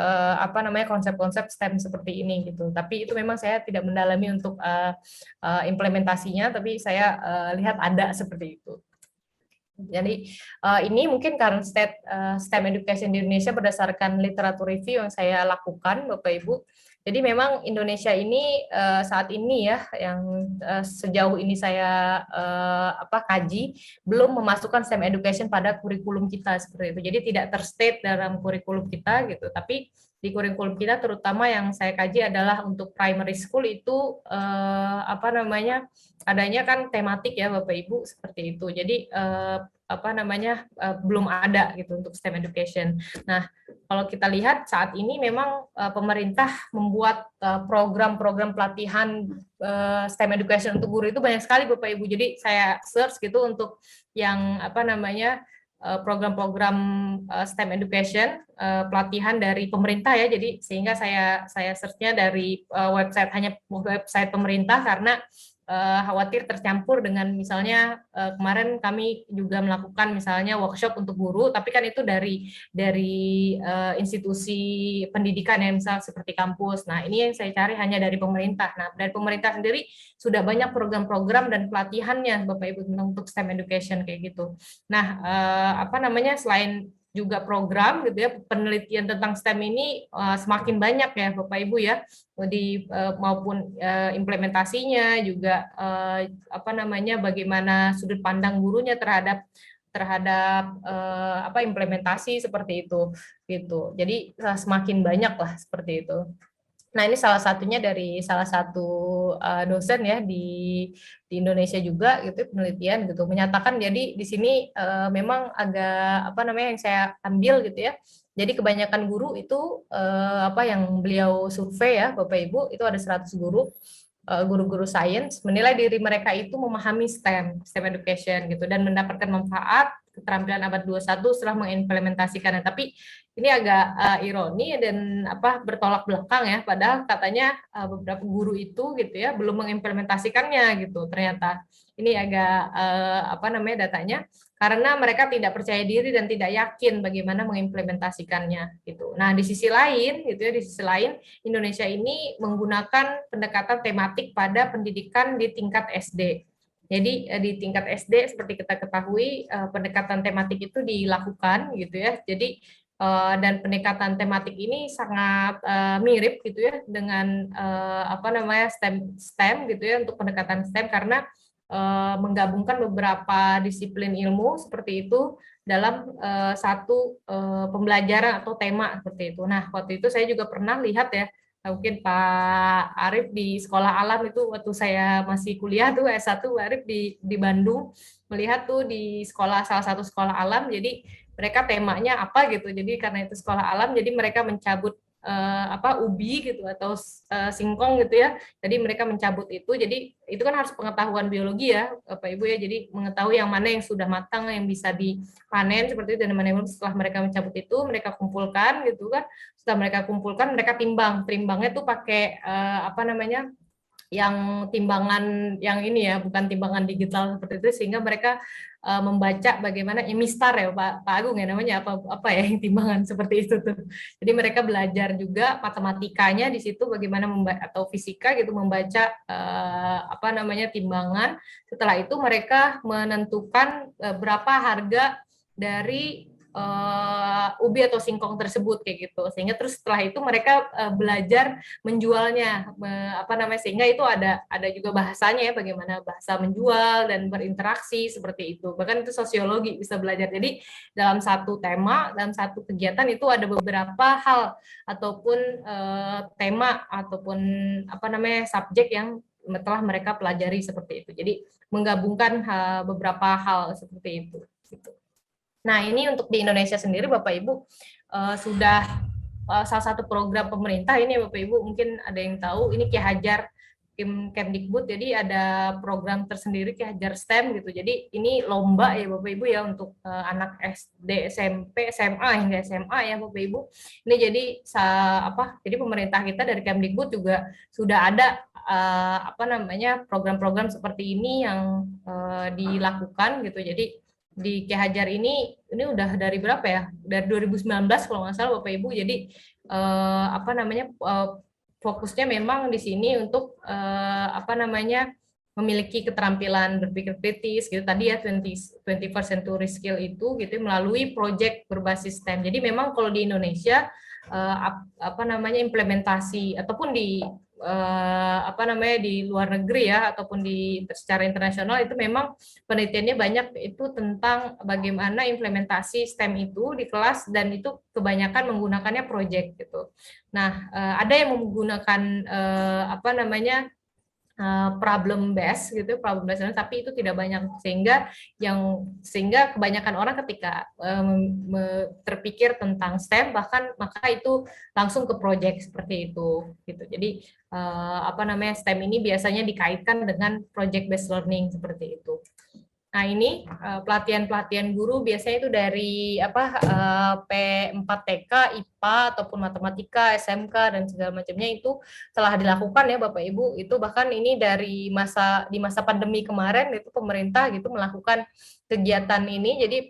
konsep-konsep STEM seperti ini gitu. Tapi itu memang saya tidak mendalami untuk implementasinya, tapi saya lihat ada seperti itu. Jadi ini mungkin karena STEM education di Indonesia berdasarkan literatur review yang saya lakukan Bapak Ibu. Jadi memang Indonesia ini saat ini ya, yang sejauh ini saya kaji, belum memasukkan STEM education pada kurikulum kita seperti itu. Jadi tidak terstate dalam kurikulum kita gitu. Tapi di kurikulum kita terutama yang saya kaji adalah untuk primary school itu adanya kan tematik ya Bapak Ibu seperti itu. Jadi belum ada gitu untuk STEM education. Nah, kalau kita lihat saat ini memang pemerintah membuat program-program pelatihan STEM education untuk guru itu banyak sekali Bapak Ibu. Jadi saya search gitu untuk yang program-program STEM education pelatihan dari pemerintah ya. Jadi sehingga saya search-nya dari hanya website pemerintah, karena khawatir tercampur dengan misalnya kemarin kami juga melakukan misalnya workshop untuk guru, tapi kan itu dari institusi pendidikan ya, misal seperti kampus. Nah, ini yang saya cari hanya dari pemerintah. Nah, dari pemerintah sendiri sudah banyak program-program dan pelatihannya Bapak Ibu untuk STEM education kayak gitu. Nah, selain juga program gitu ya, penelitian tentang STEM ini semakin banyak ya Bapak Ibu ya, maupun implementasinya juga bagaimana sudut pandang gurunya terhadap implementasi seperti itu gitu. Jadi semakin banyak lah seperti itu. Nah, ini salah satunya dari salah satu dosen ya di Indonesia juga gitu, penelitian gitu, menyatakan. Jadi di sini memang agak yang saya ambil gitu ya. Jadi kebanyakan guru itu yang beliau survei ya Bapak Ibu, itu ada 100 guru-guru sains menilai diri mereka itu memahami STEM education gitu, dan mendapatkan manfaat keterampilan abad 21 setelah mengimplementasikannya. Tapi ini agak ironi dan bertolak belakang ya, padahal katanya beberapa guru itu gitu ya belum mengimplementasikannya gitu. Ternyata ini agak datanya, karena mereka tidak percaya diri dan tidak yakin bagaimana mengimplementasikannya gitu. Nah, di sisi lain gitu ya, di sisi lain Indonesia ini menggunakan pendekatan tematik pada pendidikan di tingkat SD. Jadi di tingkat SD seperti kita ketahui pendekatan tematik itu dilakukan gitu ya. Jadi dan pendekatan tematik ini sangat mirip gitu ya dengan STEM gitu ya, untuk pendekatan STEM, karena menggabungkan beberapa disiplin ilmu seperti itu dalam satu pembelajaran atau tema seperti itu. Nah, waktu itu saya juga pernah lihat ya, mungkin Pak Arif di sekolah alam itu waktu saya masih kuliah tuh S1, Pak Arif di Bandung, melihat tuh di salah satu sekolah alam. Jadi mereka temanya apa gitu. Jadi karena itu sekolah alam, jadi mereka mencabut ubi gitu atau singkong gitu ya. Jadi mereka mencabut itu. Jadi itu kan harus pengetahuan biologi ya, Bapak Ibu ya. Jadi mengetahui yang mana yang sudah matang yang bisa dipanen seperti itu, dan mana yang belum. Setelah mereka mencabut itu, mereka kumpulkan gitu kan. Setelah mereka kumpulkan, mereka timbang. Timbangnya tuh pakai yang timbangan yang ini ya, bukan timbangan digital seperti itu, sehingga mereka membaca bagaimana mistar ya Pak Agung ya namanya, apa ya yang timbangan seperti itu tuh. Jadi mereka belajar juga matematikanya di situ, bagaimana atau fisika gitu, membaca timbangan. Setelah itu mereka menentukan berapa harga dari ubi atau singkong tersebut kayak gitu, sehingga terus setelah itu mereka belajar menjualnya, sehingga itu ada juga bahasanya ya, bagaimana bahasa menjual dan berinteraksi seperti itu. Bahkan itu sosiologi bisa belajar. Jadi dalam satu tema, dalam satu kegiatan itu ada beberapa hal ataupun tema ataupun subjek yang telah mereka pelajari seperti itu. Jadi menggabungkan beberapa hal seperti itu. Gitu. Nah, ini untuk di Indonesia sendiri, Bapak Ibu, sudah salah satu program pemerintah ini, Bapak Ibu, mungkin ada yang tahu, ini Ki Hajar Kemdikbud, jadi ada program tersendiri Ki Hajar STEM gitu. Jadi ini lomba ya Bapak Ibu ya, untuk anak SD, SMP, SMA hingga SMA ya Bapak Ibu. Ini jadi jadi pemerintah kita dari Kemdikbud juga sudah ada program-program seperti ini yang dilakukan gitu. Jadi di Ki Hajar ini udah dari berapa ya? Dari 2019 kalau nggak salah Bapak Ibu. Jadi fokusnya memang di sini untuk memiliki keterampilan berpikir kritis gitu tadi ya, 21st century skill itu gitu melalui proyek berbasis STEM. Jadi memang kalau di Indonesia implementasi ataupun di di luar negeri ya, ataupun secara internasional itu memang penelitiannya banyak itu tentang bagaimana implementasi STEM itu di kelas, dan itu kebanyakan menggunakannya proyek gitu. Nah, ada yang menggunakan problem based gitu, tapi itu tidak banyak, sehingga kebanyakan orang ketika terpikir tentang STEM maka itu langsung ke proyek seperti itu gitu. Jadi STEM ini biasanya dikaitkan dengan project based learning seperti itu. Nah, ini pelatihan guru biasanya itu dari P4TK, IPA ataupun matematika, SMK dan segala macamnya itu telah dilakukan ya Bapak Ibu. Itu bahkan ini di masa pandemi kemarin itu pemerintah gitu melakukan kegiatan ini, jadi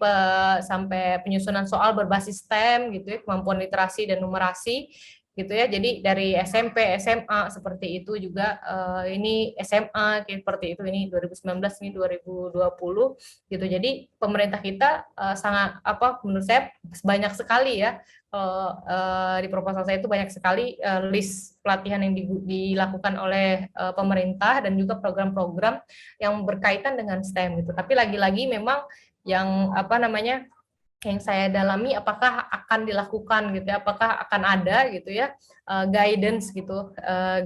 sampai penyusunan soal berbasis STEM gitu ya, kemampuan literasi dan numerasi gitu ya. Jadi dari SMP, SMA seperti itu juga, ini SMA seperti itu, ini 2019, ini 2020 gitu. Jadi pemerintah kita sangat menurut saya banyak sekali ya, di proposal saya itu banyak sekali list pelatihan yang dilakukan oleh pemerintah dan juga program-program yang berkaitan dengan STEM gitu. Tapi lagi-lagi memang yang yang saya dalami apakah akan dilakukan gitu ya, apakah akan ada gitu ya guidance gitu,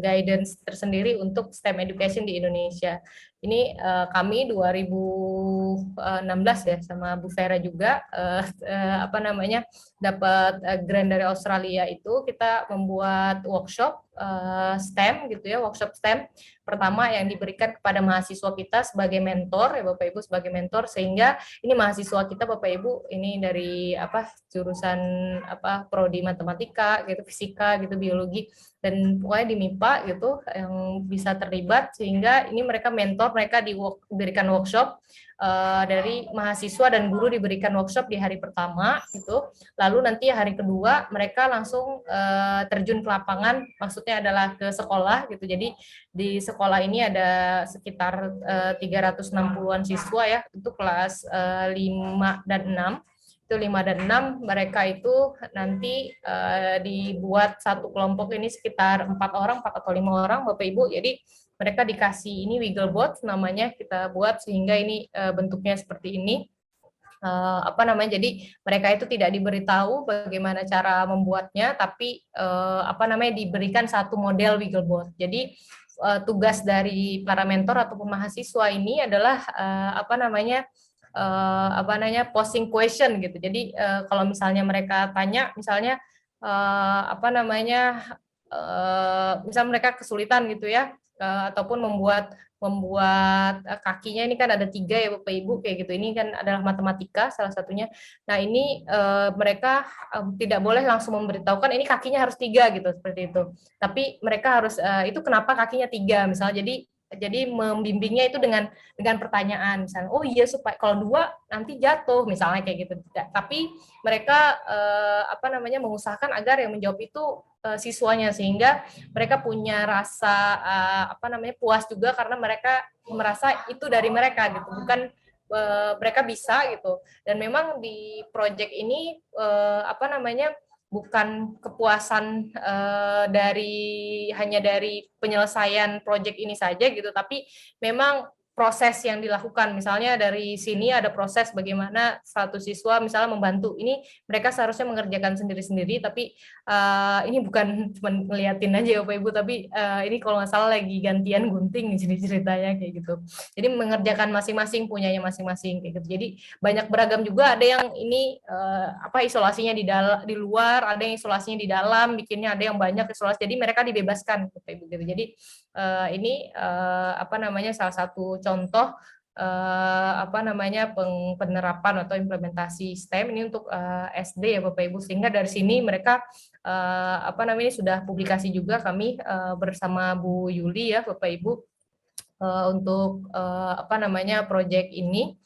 guidance tersendiri untuk STEM education di Indonesia. Ini kami 2016 ya sama Bu Vera juga dapat grant dari Australia, itu kita membuat workshop STEM gitu ya, workshop STEM pertama yang diberikan kepada mahasiswa kita sebagai mentor ya Bapak Ibu, sebagai mentor, sehingga ini mahasiswa kita Bapak Ibu ini dari jurusan prodi matematika gitu, fisika gitu, biologi dan pokoknya di MIPA gitu yang bisa terlibat, sehingga ini mereka mentor, mereka diberikan workshop dari mahasiswa dan guru, diberikan workshop di hari pertama gitu, lalu nanti hari kedua mereka langsung terjun ke lapangan, maksudnya adalah ke sekolah gitu. Jadi di sekolah ini ada sekitar 360-an siswa ya, itu kelas 5 dan 6. Itu 5 dan 6, mereka itu nanti dibuat satu kelompok ini sekitar 4 atau 5 orang Bapak Ibu. Jadi mereka dikasih ini Wigglebot namanya, kita buat sehingga ini bentuknya seperti ini. Jadi mereka itu tidak diberitahu bagaimana cara membuatnya, tapi diberikan satu model Wigglebot. Jadi tugas dari para mentor ataupun mahasiswa ini adalah posing question gitu. Jadi kalau misalnya mereka tanya misalnya apa namanya, misal mereka kesulitan gitu ya, ataupun membuat kakinya ini kan ada 3 ya Bapak Ibu kayak gitu. Ini kan adalah matematika salah satunya. Nah ini mereka tidak boleh langsung memberitahukan ini kakinya harus 3 gitu seperti itu. Tapi mereka harus itu kenapa kakinya 3 misalnya. Jadi membimbingnya itu dengan pertanyaan misalnya, oh iya supaya kalau 2 nanti jatuh misalnya kayak gitu. Tapi mereka apa namanya mengusahakan agar yang menjawab itu siswanya, sehingga mereka punya rasa apa namanya puas juga karena mereka merasa itu dari mereka gitu, bukan mereka bisa gitu. Dan memang di proyek ini apa namanya bukan kepuasan hanya dari penyelesaian proyek ini saja gitu, tapi memang proses yang dilakukan. Misalnya dari sini ada proses bagaimana satu siswa misalnya membantu. Ini mereka seharusnya mengerjakan sendiri-sendiri, tapi ini bukan cuma ngeliatin aja Bapak Ibu, tapi ini kalau nggak salah lagi gantian gunting jadi ceritanya kayak gitu. Jadi mengerjakan masing-masing, punyanya masing-masing kayak gitu. Jadi banyak beragam juga, ada yang ini apa isolasinya di luar, ada yang isolasinya di dalam, bikinnya ada yang banyak isolasi. Jadi mereka dibebaskan Bapak Ibu gitu. Jadi ini apa namanya salah satu contoh apa namanya penerapan atau implementasi STEM ini untuk SD ya Bapak Ibu, sehingga dari sini mereka apa namanya sudah publikasi juga kami bersama Bu Yuli ya Bapak Ibu untuk apa namanya proyek ini.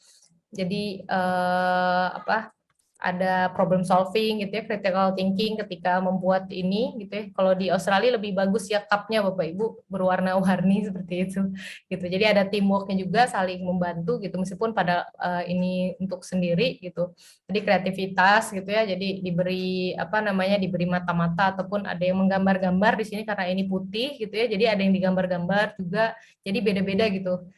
Jadi apa ada problem solving gitu ya, critical thinking ketika membuat ini gitu ya. Kalau di Australia lebih bagus ya cupnya Bapak Ibu berwarna-warni seperti itu gitu. Jadi ada teamworknya juga, saling membantu gitu meskipun pada ini untuk sendiri gitu. Jadi kreativitas gitu ya. Jadi diberi apa namanya diberi mata-mata ataupun ada yang menggambar-gambar di sini karena ini putih gitu ya. Jadi ada yang digambar-gambar juga. Jadi beda-beda gitu.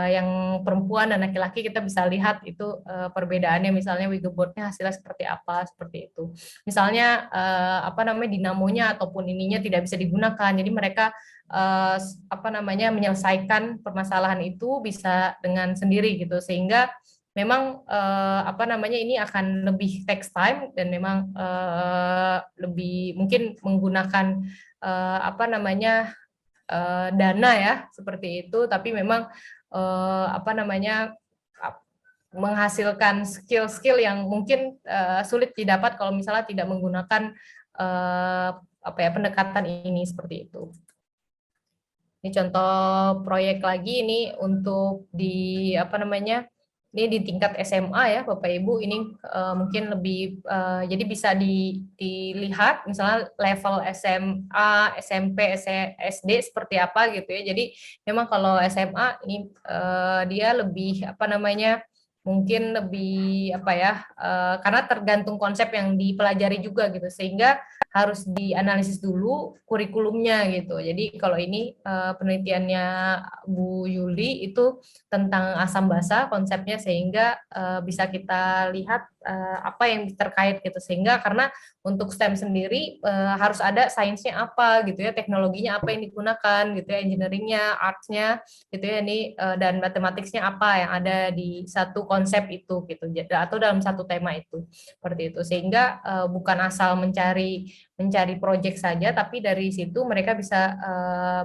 Yang perempuan dan laki-laki kita bisa lihat itu perbedaannya, misalnya wiggleboardnya hasilnya seperti apa, seperti itu. Misalnya apa namanya dinamonya ataupun ininya tidak bisa digunakan, jadi mereka apa namanya menyelesaikan permasalahan itu bisa dengan sendiri gitu, sehingga memang apa namanya ini akan lebih takes time dan memang lebih mungkin menggunakan apa namanya dana ya seperti itu, tapi memang apa namanya menghasilkan skill-skill yang mungkin sulit didapat kalau misalnya tidak menggunakan apa ya pendekatan ini seperti itu. Ini contoh proyek lagi ini untuk di apa namanya ini di tingkat SMA ya Bapak Ibu, ini mungkin lebih jadi bisa dilihat misalnya level SMA, SMP, SD seperti apa gitu ya. Jadi memang kalau SMA ini dia lebih apa namanya mungkin lebih apa ya karena tergantung konsep yang dipelajari juga gitu, sehingga harus dianalisis dulu kurikulumnya gitu. Jadi kalau ini penelitiannya Bu Yuli itu tentang asam basa konsepnya, sehingga bisa kita lihat apa yang terkait gitu, sehingga karena untuk STEM sendiri harus ada sainsnya apa gitu ya, teknologinya apa yang digunakan gitu ya, engineeringnya, artsnya gitu ya, ini dan matematiknya apa yang ada di satu konsep itu gitu, atau dalam satu tema itu seperti itu, sehingga bukan asal mencari proyek saja, tapi dari situ mereka bisa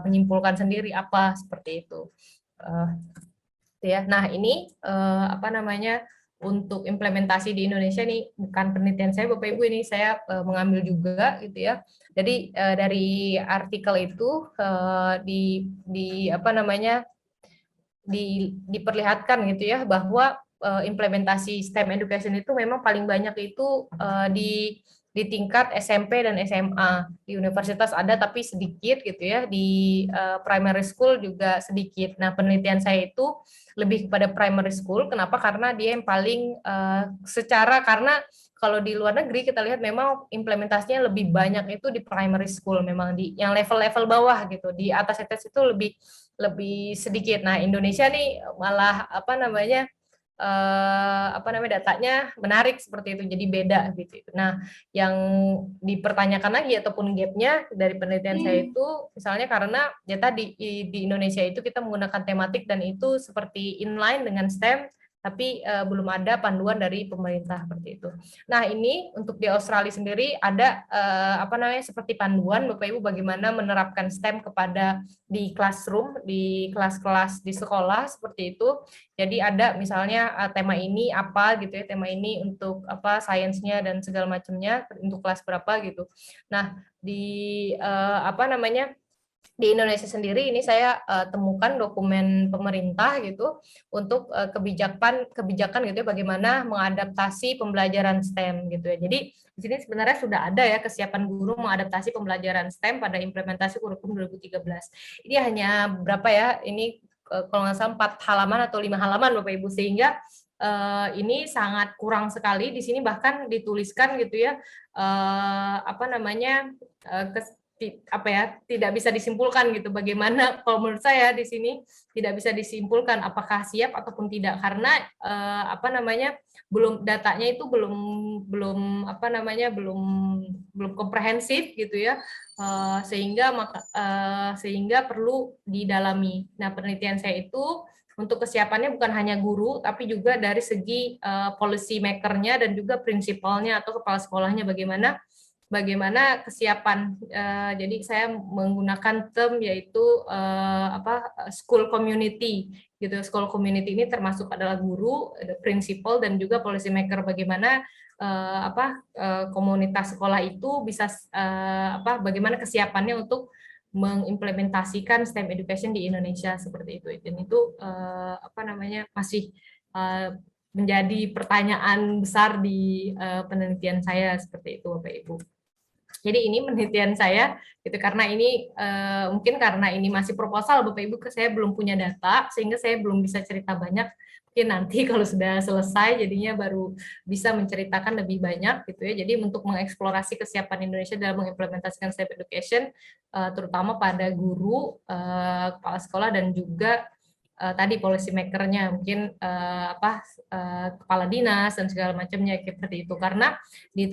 menyimpulkan sendiri apa seperti itu. Ya, nah ini apa namanya untuk implementasi di Indonesia nih bukan penelitian saya Bapak Ibu, ini saya mengambil juga gitu ya. Jadi dari artikel itu di apa namanya diperlihatkan gitu ya bahwa implementasi STEM education itu memang paling banyak itu di tingkat SMP dan SMA. Di universitas ada tapi sedikit gitu ya, di primary school juga sedikit. Nah, penelitian saya itu lebih kepada primary school. Kenapa? Karena dia yang paling karena kalau di luar negeri kita lihat memang implementasinya lebih banyak itu di primary school, memang di yang level-level bawah gitu. Di atas itu lebih sedikit. Nah, Indonesia nih malah apa namanya datanya menarik seperti itu, jadi beda gitu. Nah, yang dipertanyakan lagi ataupun gapnya dari penelitian saya itu misalnya karena ya tadi di Indonesia itu kita menggunakan tematik dan itu seperti inline dengan STEM, tapi belum ada panduan dari pemerintah seperti itu. Nah, ini untuk di Australia sendiri ada seperti panduan Bapak Ibu bagaimana menerapkan STEM kepada di classroom, di kelas-kelas di sekolah seperti itu. Jadi ada misalnya tema ini apa gitu ya, tema ini untuk apa sainsnya dan segala macamnya untuk kelas berapa gitu. Nah, di di Indonesia sendiri ini saya temukan dokumen pemerintah gitu untuk kebijakan gitu ya bagaimana mengadaptasi pembelajaran STEM gitu ya. Jadi di sini sebenarnya sudah ada ya kesiapan guru mengadaptasi pembelajaran STEM pada implementasi kurikulum 2013. Ini hanya berapa ya? Ini kalau nggak salah 4 halaman atau 5 halaman Bapak Ibu, sehingga ini sangat kurang sekali. Di sini bahkan dituliskan gitu ya tidak bisa disimpulkan gitu bagaimana. Kalau menurut saya di sini tidak bisa disimpulkan apakah siap ataupun tidak karena belum datanya itu belum komprehensif gitu ya, sehingga perlu didalami. Nah, penelitian saya itu untuk kesiapannya bukan hanya guru tapi juga dari segi policy maker-nya dan juga prinsipalnya atau kepala sekolahnya bagaimana kesiapan. Jadi saya menggunakan term yaitu school community gitu. School community ini termasuk adalah guru, prinsipal dan juga policy maker, bagaimana komunitas sekolah itu bisa bagaimana kesiapannya untuk mengimplementasikan STEM education di Indonesia seperti itu. Dan itu masih menjadi pertanyaan besar di penelitian saya seperti itu Bapak Ibu. Jadi ini penelitian saya gitu, karena ini mungkin karena ini masih proposal Bapak Ibu, saya belum punya data sehingga saya belum bisa cerita banyak. Mungkin nanti kalau sudah selesai jadinya baru bisa menceritakan lebih banyak gitu ya. Jadi untuk mengeksplorasi kesiapan Indonesia dalam mengimplementasikan STEM education terutama pada guru, kepala sekolah dan juga tadi policy maker-nya mungkin kepala dinas dan segala macamnya seperti itu. Karena di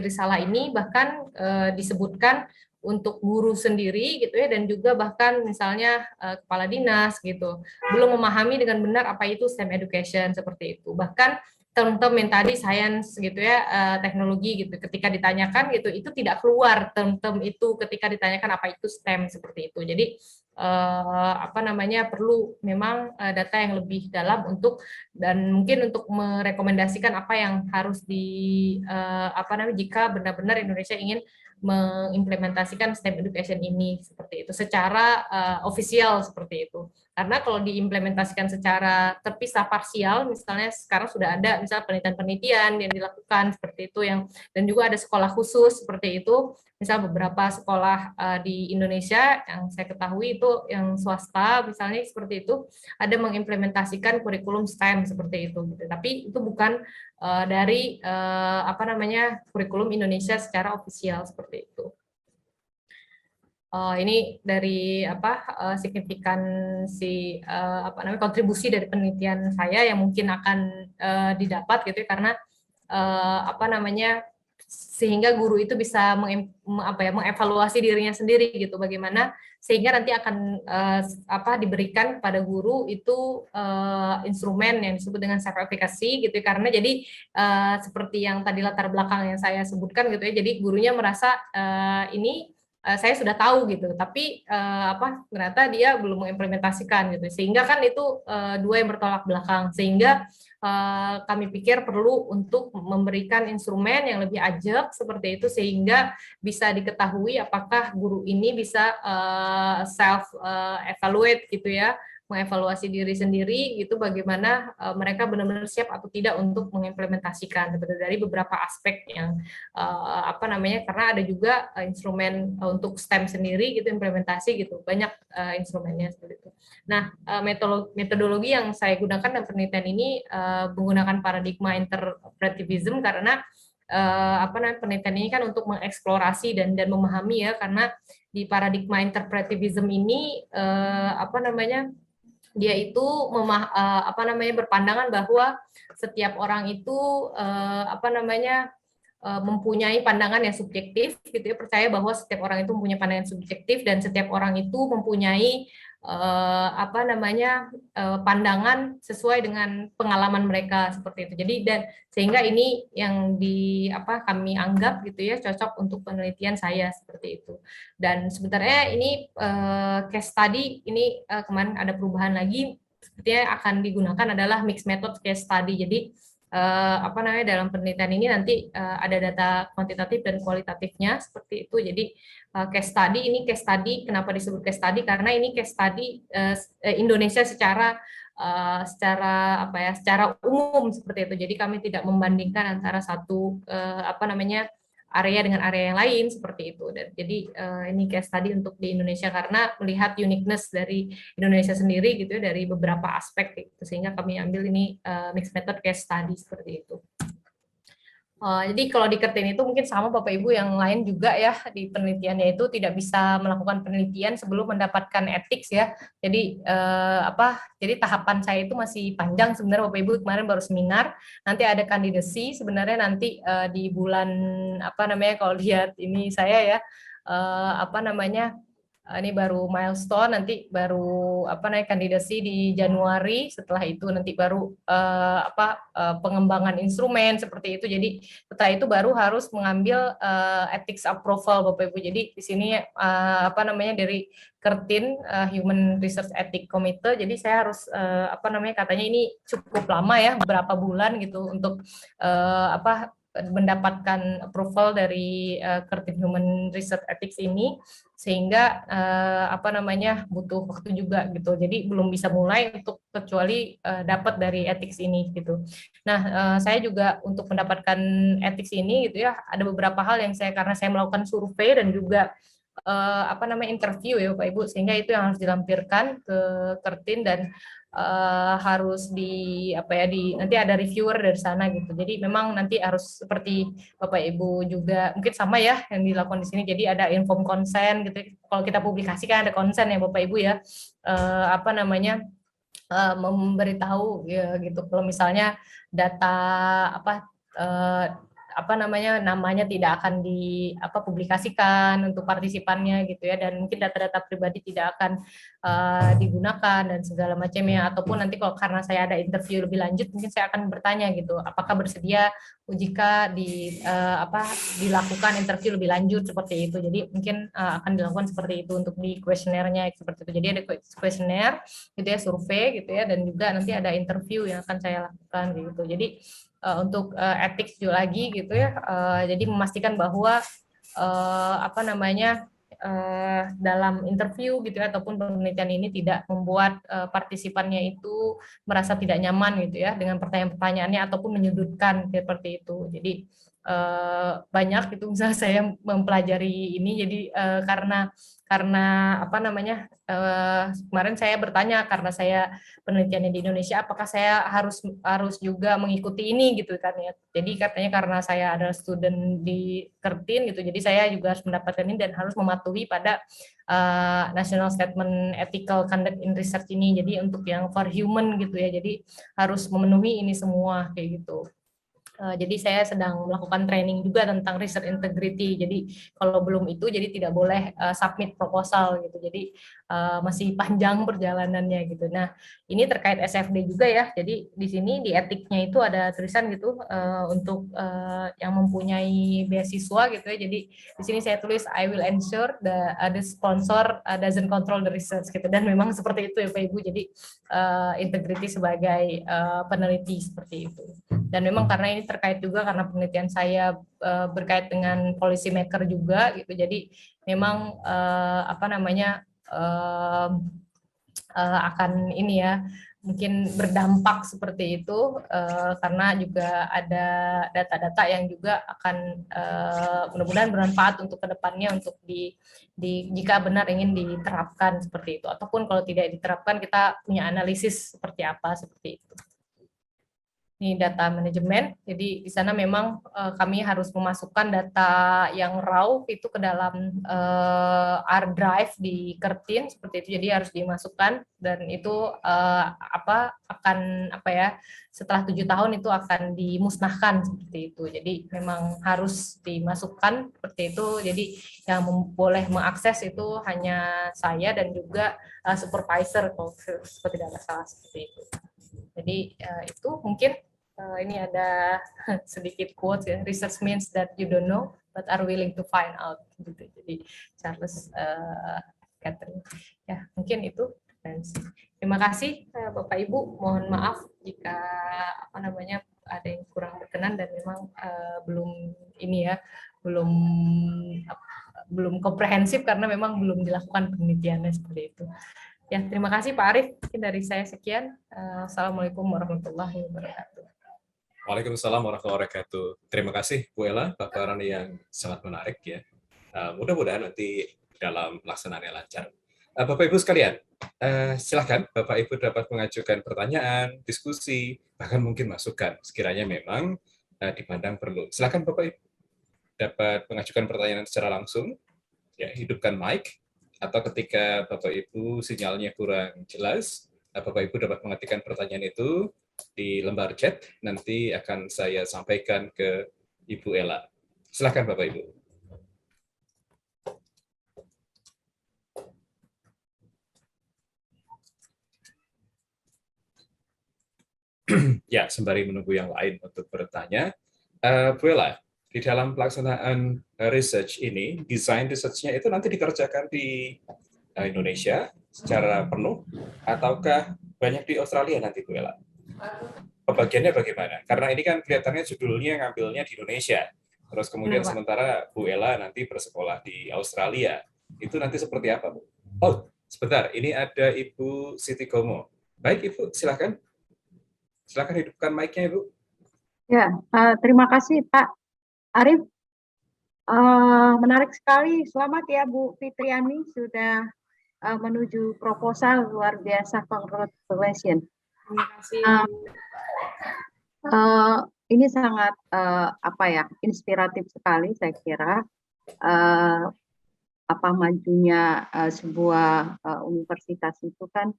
risalah ini bahkan disebutkan untuk guru sendiri gitu ya, dan juga bahkan misalnya kepala dinas gitu belum memahami dengan benar apa itu STEM education seperti itu. Bahkan term-term yang tadi science gitu ya, teknologi gitu, ketika ditanyakan gitu itu tidak keluar term-term itu ketika ditanyakan apa itu STEM seperti itu. Jadi perlu memang data yang lebih dalam untuk, dan mungkin untuk merekomendasikan apa yang harus jika benar-benar Indonesia ingin mengimplementasikan STEM education ini seperti itu secara ofisial seperti itu. Karena kalau diimplementasikan secara terpisah parsial, misalnya sekarang sudah ada misalnya penelitian-penelitian yang dilakukan seperti itu, dan juga ada sekolah khusus seperti itu. Misal beberapa sekolah di Indonesia yang saya ketahui itu yang swasta misalnya seperti itu ada mengimplementasikan kurikulum STEM seperti itu gitu. Tapi itu bukan dari kurikulum Indonesia secara ofisial seperti itu. Ini dari signifikansi kontribusi dari penelitian saya yang mungkin akan didapat gitu ya, karena sehingga guru itu bisa mengevaluasi dirinya sendiri gitu, bagaimana sehingga nanti akan diberikan pada guru itu instrumen yang disebut dengan self efficacy gitu, karena jadi seperti yang tadi latar belakang yang saya sebutkan gitu ya, jadi gurunya merasa ini saya sudah tahu gitu, tapi ternyata dia belum mengimplementasikan gitu, sehingga kan itu dua yang bertolak belakang, sehingga kami pikir perlu untuk memberikan instrumen yang lebih ajak seperti itu, sehingga bisa diketahui apakah guru ini bisa self evaluate gitu ya, mengevaluasi diri sendiri gitu, bagaimana mereka benar-benar siap atau tidak untuk mengimplementasikan dari beberapa aspek yang karena ada juga instrumen untuk STEM sendiri gitu, implementasi gitu, banyak instrumennya seperti itu. Nah, metodologi yang saya gunakan dalam penelitian ini menggunakan paradigma interpretivism, karena penelitian ini kan untuk mengeksplorasi dan memahami ya, karena di paradigma interpretivism ini dia itu berpandangan bahwa setiap orang itu mempunyai pandangan yang subjektif gitu ya, percaya bahwa setiap orang itu mempunyai pandangan subjektif dan setiap orang itu mempunyai apa namanya pandangan sesuai dengan pengalaman mereka seperti itu. Jadi dan sehingga ini yang kami anggap gitu ya cocok untuk penelitian saya seperti itu. Dan sebenarnya ini case study ini kemarin ada perubahan lagi, sepertinya akan digunakan adalah mixed method case study. Jadi apa namanya dalam penelitian ini nanti ada data kuantitatif dan kualitatifnya seperti itu. Jadi case study kenapa disebut case study, karena ini case study Indonesia secara secara umum seperti itu. Jadi kami tidak membandingkan antara satu area dengan area yang lain seperti itu. Dan jadi ini case study untuk di Indonesia karena melihat uniqueness dari Indonesia sendiri gitu ya, dari beberapa aspek gitu, sehingga kami ambil ini mixed method case study seperti itu. Jadi kalau di Kertin itu mungkin sama Bapak Ibu yang lain juga ya, di penelitiannya itu tidak bisa melakukan penelitian sebelum mendapatkan etik ya. Jadi jadi tahapan saya itu masih panjang sebenarnya Bapak Ibu, kemarin baru seminar, nanti ada kandidasi sebenarnya nanti di bulan kalau lihat ini saya ya ini baru milestone, nanti baru kandidasi di Januari, setelah itu nanti baru pengembangan instrumen seperti itu. Jadi setelah itu baru harus mengambil ethics approval Bapak Ibu. Jadi di sini dari Kertin Human Research Ethics Committee. Jadi saya harus katanya ini cukup lama ya, beberapa bulan gitu untuk mendapatkan approval dari Kertin Human Research Ethics ini, sehingga butuh waktu juga gitu. Jadi belum bisa mulai untuk kecuali dapat dari ethics ini gitu. Nah, saya juga untuk mendapatkan ethics ini gitu ya, ada beberapa hal yang karena saya melakukan survei dan juga interview ya Bapak Ibu, sehingga itu yang harus dilampirkan ke Kertin dan harus nanti ada reviewer dari sana gitu. Jadi memang nanti harus seperti Bapak Ibu juga mungkin sama ya yang dilakukan di sini. Jadi ada inform consent gitu. Kalau kita publikasikan ada consent ya Bapak Ibu ya. Memberitahu ya gitu. Kalau misalnya data namanya tidak akan dipublikasikan untuk partisipannya gitu ya, dan mungkin data-data pribadi tidak akan digunakan dan segala macamnya. Ataupun nanti kalau karena saya ada interview lebih lanjut, mungkin saya akan bertanya gitu, apakah bersedia jika dilakukan interview lebih lanjut seperti itu. Jadi mungkin akan dilakukan seperti itu untuk di kuesionernya seperti itu. Jadi ada kuesioner gitu ya, survei gitu ya, dan juga nanti ada interview yang akan saya lakukan gitu. Jadi untuk etik juga lagi gitu ya, jadi memastikan bahwa dalam interview gitu ya, ataupun penelitian ini tidak membuat partisipannya itu merasa tidak nyaman gitu ya dengan pertanyaan-pertanyaannya ataupun menyudutkan seperti itu. Jadi banyak itu misalnya saya mempelajari ini, jadi karena kemarin saya bertanya, karena saya penelitiannya di Indonesia, apakah saya harus juga mengikuti ini gitu kan ya. Jadi katanya karena saya adalah student di Kertin gitu, jadi saya juga harus mendapatkan ini dan harus mematuhi pada National Statement Ethical Conduct in Research ini. Jadi untuk yang for human gitu ya, jadi harus memenuhi ini semua kayak gitu. Jadi saya sedang melakukan training juga tentang research integrity. Jadi kalau belum itu, jadi tidak boleh submit proposal gitu. Jadi masih panjang perjalanannya gitu. Nah, ini terkait SFD juga ya. Jadi di sini di etiknya itu ada tulisan gitu untuk yang mempunyai beasiswa gitu ya. Jadi di sini saya tulis I will ensure the sponsor doesn't control the research gitu. Dan memang seperti itu ya Pak Ibu. Jadi integrity sebagai peneliti seperti itu. Dan memang karena ini terkait juga karena penelitian saya berkait dengan policy maker juga gitu. Jadi memang akan ini ya, mungkin berdampak seperti itu karena juga ada data-data yang juga akan mudah-mudahan bermanfaat untuk kedepannya untuk jika benar ingin diterapkan seperti itu, ataupun kalau tidak diterapkan kita punya analisis seperti apa seperti itu. ini data manajemen. Jadi di sana memang kami harus memasukkan data yang raw itu ke dalam R drive di Kertin seperti itu. Jadi harus dimasukkan dan itu setelah 7 tahun itu akan dimusnahkan seperti itu. Jadi memang harus dimasukkan seperti itu. Jadi yang boleh mengakses itu hanya saya dan juga supervisor kalau tidak salah seperti itu. Jadi itu mungkin ini ada sedikit quotes ya, research means that you don't know but are willing to find out gitu. Jadi Charles Catherine ya mungkin itu. Terima kasih Bapak Ibu, mohon maaf jika ada yang kurang berkenan dan memang belum komprehensif karena memang belum dilakukan penelitiannya seperti itu. Ya, terima kasih Pak Arief. Mungkin dari saya sekian. Assalamualaikum warahmatullahi wabarakatuh. Waalaikumsalam warahmatullahi wabarakatuh. Terima kasih Bu Ella, paparan yang sangat menarik ya. Mudah-mudahan nanti dalam pelaksanaannya lancar. Bapak Ibu sekalian, silakan Bapak Ibu dapat mengajukan pertanyaan, diskusi, bahkan mungkin masukan sekiranya memang dipandang perlu. Silakan Bapak Ibu dapat mengajukan pertanyaan secara langsung, ya hidupkan mic, atau ketika Bapak Ibu sinyalnya kurang jelas, Bapak Ibu dapat mengetikkan pertanyaan itu di lembar chat, nanti akan saya sampaikan ke Ibu Ella. Silakan Bapak Ibu. Ya, sembari menunggu yang lain untuk bertanya, Bu Ella, di dalam pelaksanaan research ini, desain research-nya itu nanti dikerjakan di Indonesia secara penuh, ataukah banyak di Australia nanti, Bu Ella? Pembagiannya bagaimana? Karena ini kan kelihatannya judulnya ngambilnya di Indonesia, terus kemudian sementara Bu Ella nanti bersekolah di Australia. Itu nanti seperti apa, Bu? Oh, sebentar, ini ada Ibu Siti Gomo. Baik, Ibu, silakan. Silakan hidupkan mic-nya, Ibu. Ya, terima kasih Pak Arief. Menarik sekali. Selamat ya Bu Fitriani sudah menuju proposal, luar biasa, congratulations. Terima kasih. Ini sangat inspiratif sekali saya kira. Majunya sebuah universitas itu kan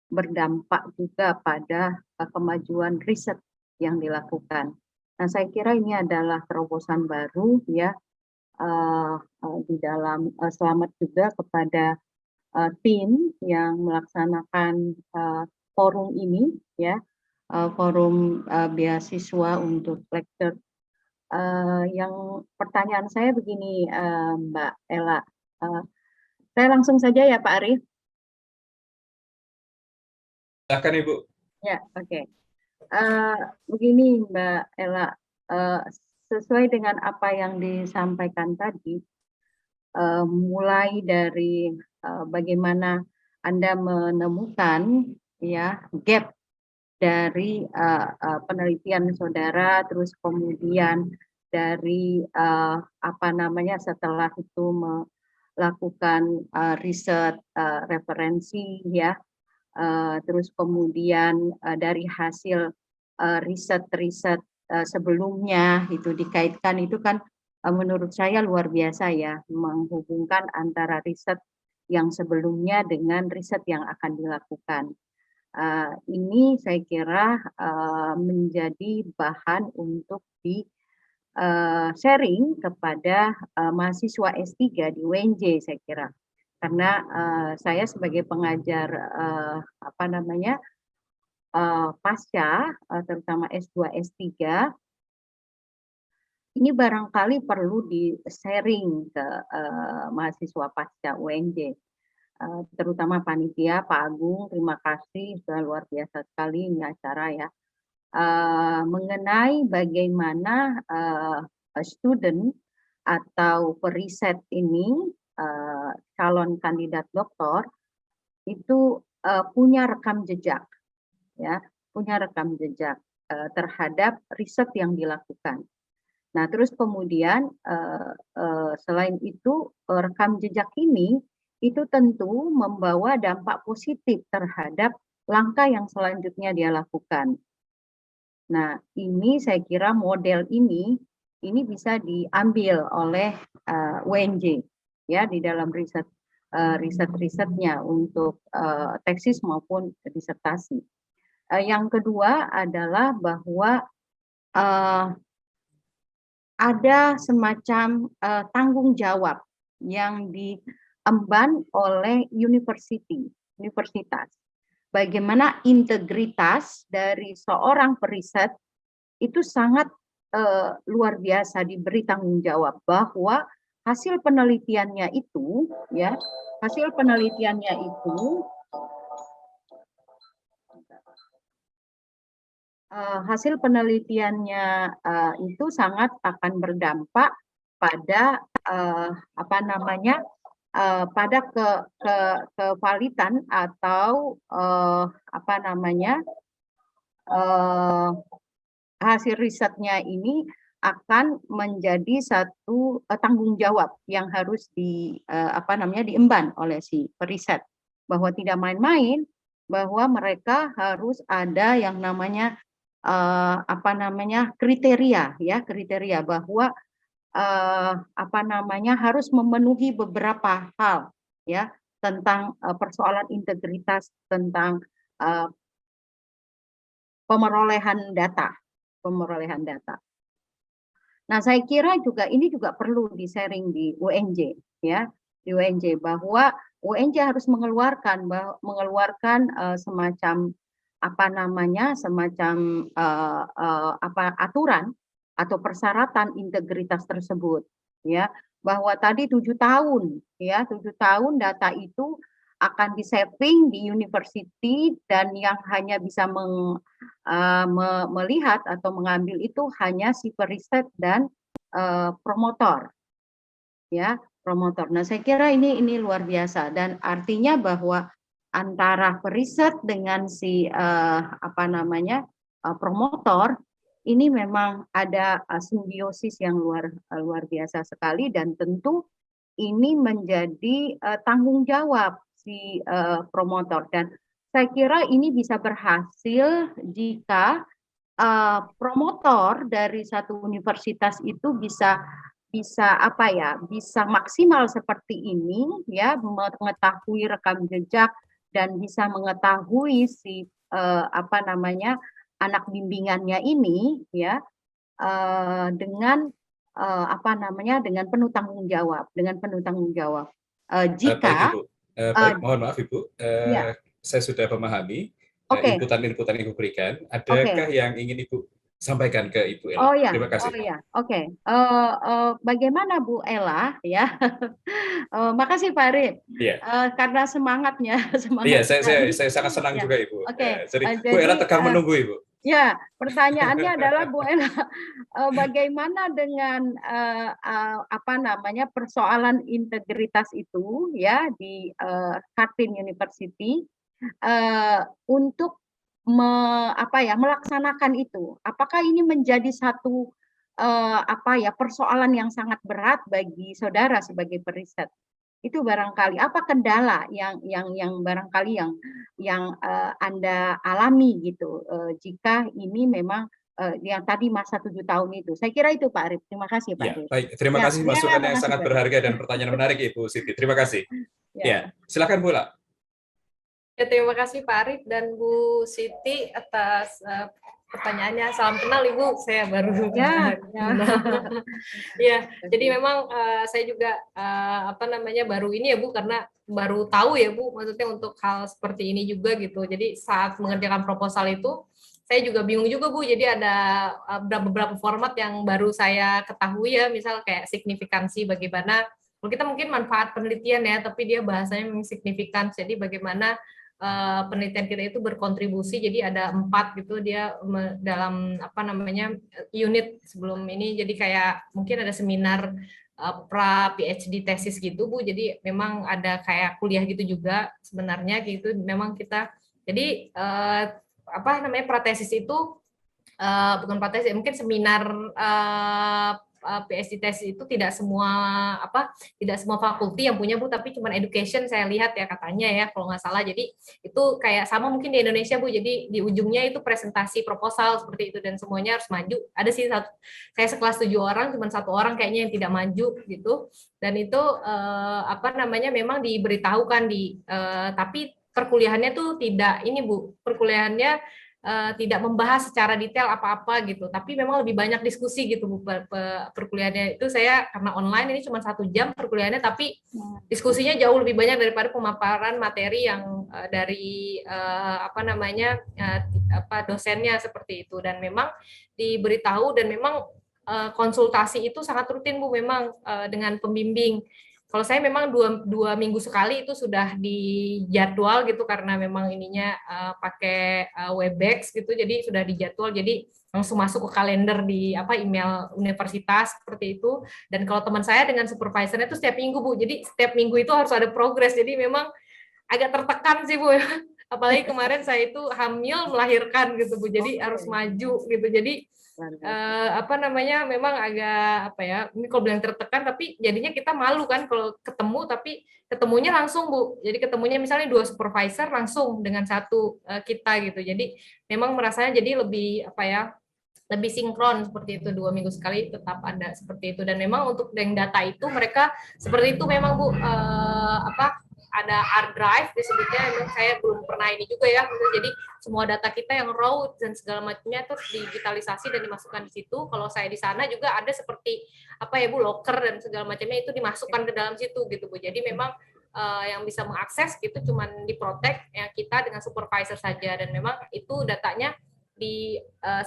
berdampak juga pada kemajuan riset yang dilakukan. Nah, saya kira ini adalah terobosan baru ya di dalam selamat juga kepada tim yang melaksanakan forum ini ya, forum beasiswa untuk lecture. Yang pertanyaan saya begini, Mbak Ella, saya langsung saja ya Pak Arief. Silakan Ibu. Ya, oke. Begini Mbak Ella, sesuai dengan apa yang disampaikan tadi, mulai dari bagaimana Anda menemukan ya gap dari penelitian saudara, terus kemudian dari setelah itu melakukan riset referensi ya. Terus kemudian dari hasil riset-riset sebelumnya itu dikaitkan, itu kan menurut saya luar biasa ya, menghubungkan antara riset yang sebelumnya dengan riset yang akan dilakukan. Ini saya kira menjadi bahan untuk di sharing kepada mahasiswa S3 di UNJ saya kira. Karena saya sebagai pengajar pasca, terutama S2, S3, ini barangkali perlu di-sharing ke mahasiswa pasca UNJ, terutama panitia, Pak Agung, terima kasih, sudah luar biasa sekali ini acara ya, mengenai bagaimana student atau periset ini, calon kandidat doktor itu punya rekam jejak ya, punya rekam jejak terhadap riset yang dilakukan. Nah, terus kemudian selain itu rekam jejak ini itu tentu membawa dampak positif terhadap langkah yang selanjutnya dia lakukan. Nah, ini saya kira model ini bisa diambil oleh UNJ ya di dalam riset-risetnya untuk tesis maupun disertasi. Yang kedua adalah bahwa ada semacam tanggung jawab yang diemban oleh universitas. Bagaimana integritas dari seorang periset itu sangat luar biasa, diberi tanggung jawab bahwa hasil penelitiannya itu itu sangat akan berdampak pada pada kevalidan atau hasil risetnya ini akan menjadi satu tanggung jawab yang harus diemban oleh si periset, bahwa tidak main-main, bahwa mereka harus ada yang namanya kriteria bahwa harus memenuhi beberapa hal ya tentang persoalan integritas, tentang pemerolehan data. Nah, saya kira ini juga perlu di-sharing di UNJ ya, di UNJ, bahwa UNJ harus mengeluarkan semacam aturan atau persyaratan integritas tersebut ya, bahwa tadi 7 tahun data itu akan di-saving di university, dan yang hanya bisa melihat atau mengambil itu hanya si periset dan promotor ya, promotor. Nah, saya kira ini luar biasa, dan artinya bahwa antara periset dengan si promotor ini memang ada simbiosis yang luar biasa sekali, dan tentu ini menjadi tanggung jawab si promotor, dan saya kira ini bisa berhasil jika promotor dari satu universitas itu bisa maksimal seperti ini ya, mengetahui rekam jejak dan bisa mengetahui si anak bimbingannya ini ya, dengan dengan penuh tanggung jawab, jika baik, mohon maaf Ibu, ya. Saya sudah memahami Oke. inputan yang Ibu berikan. Adakah yang ingin Ibu sampaikan ke Ibu Ella? Oh ya, Terima kasih. Oke. Bagaimana Bu Ella ya? Makasih Pak Arif. Karena semangatnya. Iya, saya sangat senang juga Ibu. Oke. Jadi Bu Ella tegang menunggu Ibu. Ya, pertanyaannya adalah Bu Ella, bagaimana dengan persoalan integritas itu ya di Kartini University untuk melaksanakan itu. Apakah ini menjadi satu persoalan yang sangat berat bagi saudara sebagai periset? Itu barangkali apa kendala yang barangkali yang Anda alami gitu jika ini memang yang tadi masa 7 tahun itu. Saya kira itu Pak Arif. Terima kasih Pak Arif. Baik, terima kasih masukan yang sangat berharga dan pertanyaan menarik Ibu Siti. Terima kasih. Ya, silakan Bu Ella. Ya, terima kasih Pak Arif dan Bu Siti atas pertanyaannya. Salam kenal Ibu, saya baru ya. Jadi memang saya juga baru ini ya Bu, karena baru tahu ya Bu, maksudnya untuk hal seperti ini juga gitu. Jadi saat mengerjakan proposal itu saya juga bingung juga Bu. Jadi ada beberapa format yang baru saya ketahui ya, misal kayak signifikansi, bagaimana kalau kita mungkin manfaat penelitian ya, tapi dia bahasanya memang signifikan. Jadi bagaimana penelitian kita itu berkontribusi, jadi ada 4 gitu dia dalam unit sebelum ini, jadi kayak mungkin ada seminar pra PhD tesis gitu Bu, jadi memang ada kayak kuliah gitu juga sebenarnya gitu. Memang kita jadi pratesis itu bukan pratesis, mungkin seminar PhD tesis itu tidak semua fakulti yang punya Bu, tapi cuma education saya lihat ya katanya ya kalau nggak salah. Jadi itu kayak sama mungkin di Indonesia Bu, jadi di ujungnya itu presentasi proposal seperti itu dan semuanya harus maju. Ada sih saya sekelas 7 orang, cuma 1 orang kayaknya yang tidak maju gitu. Dan itu memang diberitahukan tapi perkuliahannya tuh tidak ini Bu, perkuliahannya tidak membahas secara detail apa-apa gitu, tapi memang lebih banyak diskusi gitu Bu. Perkuliahannya itu saya karena online ini cuma 1 jam perkuliahannya, tapi diskusinya jauh lebih banyak daripada pemaparan materi yang dari dosennya seperti itu. Dan memang diberitahu dan memang konsultasi itu sangat rutin Bu, memang dengan pembimbing. Kalau saya memang dua minggu sekali itu sudah dijadwal gitu, karena memang ininya pakai Webex gitu, jadi sudah dijadwal, jadi langsung masuk ke kalender di email universitas seperti itu. Dan kalau teman saya dengan supervisornya itu setiap minggu Bu, jadi setiap minggu itu harus ada progres, jadi memang agak tertekan sih Bu. Apalagi kemarin saya itu hamil melahirkan gitu Bu, jadi harus maju gitu, jadi memang agak ini kalau bilang tertekan, tapi jadinya kita malu kan kalau ketemu, tapi ketemunya langsung Bu, jadi ketemunya misalnya 2 supervisor langsung dengan 1 kita gitu, jadi memang merasanya jadi lebih lebih sinkron seperti itu, 2 minggu sekali tetap ada seperti itu. Dan memang untuk yang data itu mereka seperti itu memang Bu, ada hard drive disebutnya, memang saya belum pernah ini juga ya, jadi semua data kita yang raw dan segala macamnya terus digitalisasi dan dimasukkan di situ. Kalau saya di sana juga ada seperti Bu, locker dan segala macamnya itu dimasukkan ke dalam situ gitu Bu. Jadi memang yang bisa mengakses itu cuman diprotek ya kita dengan supervisor saja, dan memang itu datanya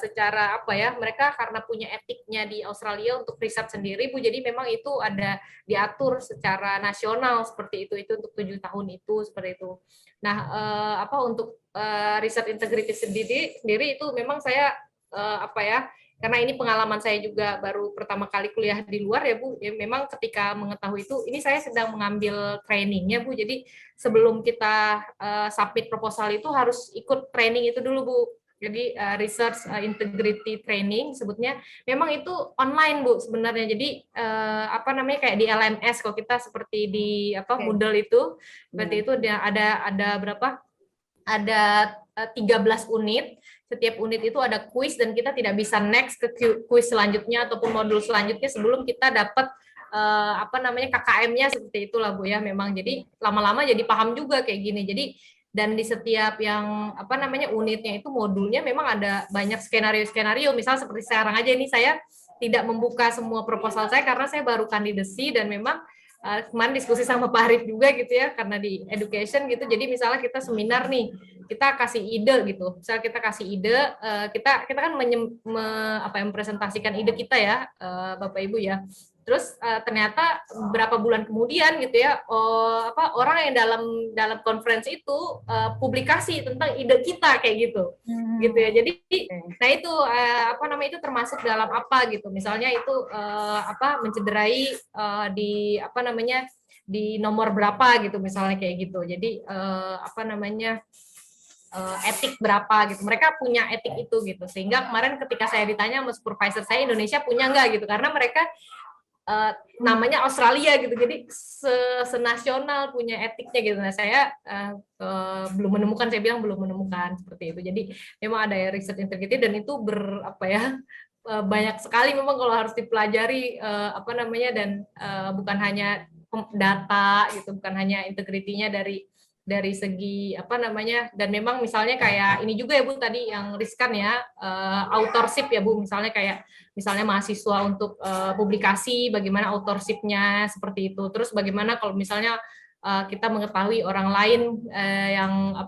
secara mereka karena punya etiknya di Australia untuk riset sendiri Bu, jadi memang itu ada diatur secara nasional seperti itu untuk 7 tahun itu seperti itu. Nah untuk riset integrity sendiri itu memang saya karena ini pengalaman saya juga baru pertama kali kuliah di luar ya Bu, ya memang ketika mengetahui itu, ini saya sedang mengambil trainingnya Bu, jadi sebelum kita submit proposal itu harus ikut training itu dulu Bu. Jadi research integrity training sebutnya, memang itu online Bu sebenarnya. Jadi kayak di LMS kalau kita seperti di Moodle itu, berarti itu ada berapa? Ada 13 unit. Setiap unit itu ada kuis dan kita tidak bisa next ke kuis selanjutnya ataupun modul selanjutnya sebelum kita dapat KKM-nya seperti itulah Bu ya. Memang jadi lama-lama jadi paham juga kayak gini. Jadi dan di setiap yang unitnya itu modulnya memang ada banyak skenario-skenario. Misal seperti sekarang aja ini saya tidak membuka semua proposal saya karena saya baru kandidasi, dan memang kemarin diskusi sama Pak Arif juga gitu ya, karena di education gitu. Jadi misalnya kita seminar nih, kita kasih ide gitu. Misal kita kasih ide, kita kan mempresentasikan ide kita ya, Bapak Ibu ya. Terus ternyata beberapa bulan kemudian gitu ya, orang yang dalam konferensi itu publikasi tentang ide kita kayak gitu, gitu ya. Jadi, nah itu itu termasuk dalam apa gitu. Misalnya itu mencederai di nomor berapa gitu, misalnya kayak gitu. Jadi etik berapa gitu. Mereka punya etik itu gitu. Sehingga kemarin ketika saya ditanya sama supervisor saya, Indonesia punya nggak gitu, karena mereka namanya Australia gitu, jadi senasional punya etiknya gitu. Nah saya belum menemukan, saya bilang belum menemukan seperti itu. Jadi memang ada research integrity dan itu banyak sekali memang kalau harus dipelajari dan bukan hanya data gitu, bukan hanya integritinya dari segi dan memang misalnya kayak ini juga ya Bu tadi yang riskan ya, authorship ya Bu, misalnya mahasiswa untuk publikasi, bagaimana authorship-nya seperti itu. Terus bagaimana kalau misalnya kita mengetahui orang lain yang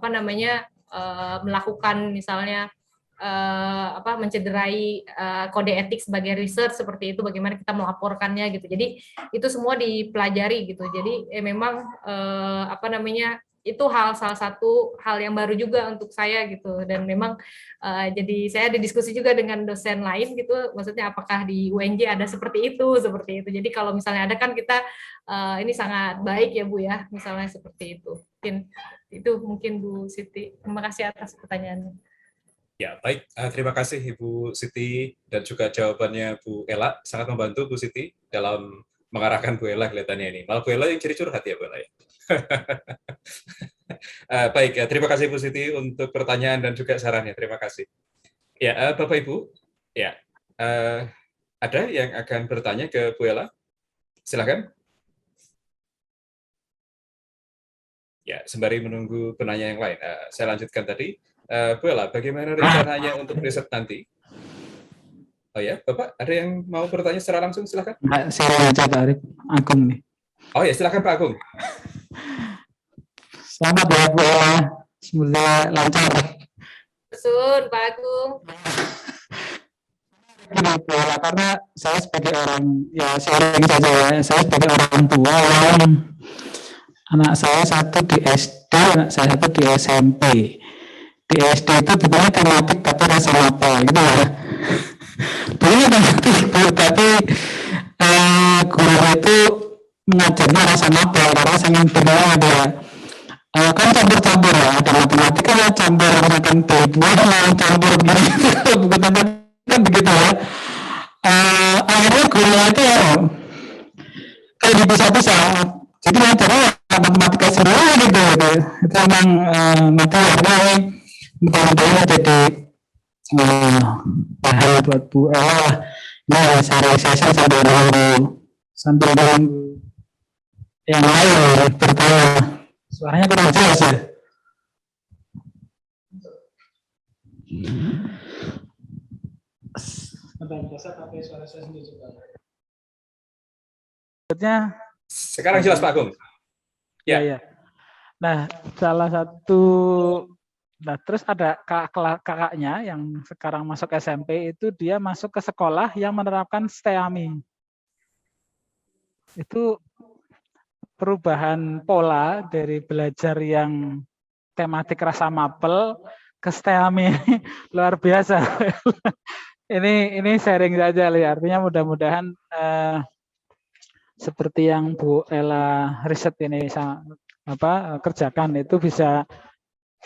melakukan misalnya mencederai kode etik sebagai research seperti itu, bagaimana kita melaporkannya gitu. Jadi itu semua dipelajari gitu. Jadi memang itu salah satu hal yang baru juga untuk saya gitu. Dan memang jadi saya ada diskusi juga dengan dosen lain gitu, maksudnya apakah di UNJ ada seperti itu. Jadi kalau misalnya ada kan kita ini sangat baik ya Bu ya, misalnya seperti itu. Mungkin Bu Siti. Terima kasih atas pertanyaannya. Ya, baik. Terima kasih Ibu Siti dan juga jawabannya Bu Ella. Sangat membantu Bu Siti dalam mengarahkan Bu Ella kelihatannya ini. Malah Bu Ella yang ciri curhat ya Bu Ella ya. Baik, ya, terima kasih Bu Siti untuk pertanyaan dan juga sarannya. Terima kasih. Ya, Bapak Ibu, ya, ada yang akan bertanya ke Bu Ella? Silakan. Ya, sembari menunggu penanya yang lain, saya lanjutkan tadi. Bu Ella, bagaimana rencananya untuk riset nanti? Oh ya, Bapak, ada yang mau bertanya secara langsung? Silakan. Nah, saya aja Pak Arif, Agung nih. Oh ya, silakan Pak Agung. Selamat ya Bu Ella, semoga lancar. Sun, Pak Agung. Gini, Bu Ella, karena saya sebagai orang, ya sharing saja ya, saya sebagai orang tua yang anak saya satu di SD, anak saya satu di SMP. Di SD itu bukannya tematik tapi rasa lapar gitu ya. Dulu tematik Bu, tapi guru itu mengajarnya rasa lapar karena sangat berbeda dia. Kan campur-campur ya, ada matematika ya, campur makan buah, campur gini, buku tempat kan begitu ya. Akhirnya gurunya itu ya kayak dipisah-pisah. Jadi ngajarnya matematika semua gitu. Itu emang nanti akhirnya mudah-mudahan jadi bahan buat Bu Ella. Nah, saya sambil nunggu yang lain bertanya. Suaranya kurang jelas ya. Sekarang jelas Pak Agung. Ya. Ya. Nah, salah satu, nah terus ada kakaknya yang sekarang masuk SMP itu dia masuk ke sekolah yang menerapkan STEAMI. Itu perubahan pola dari belajar yang tematik rasa mapel ke STEAMI luar biasa. ini sharing saja, artinya mudah-mudahan seperti yang Bu Ella riset ini kerjakan itu bisa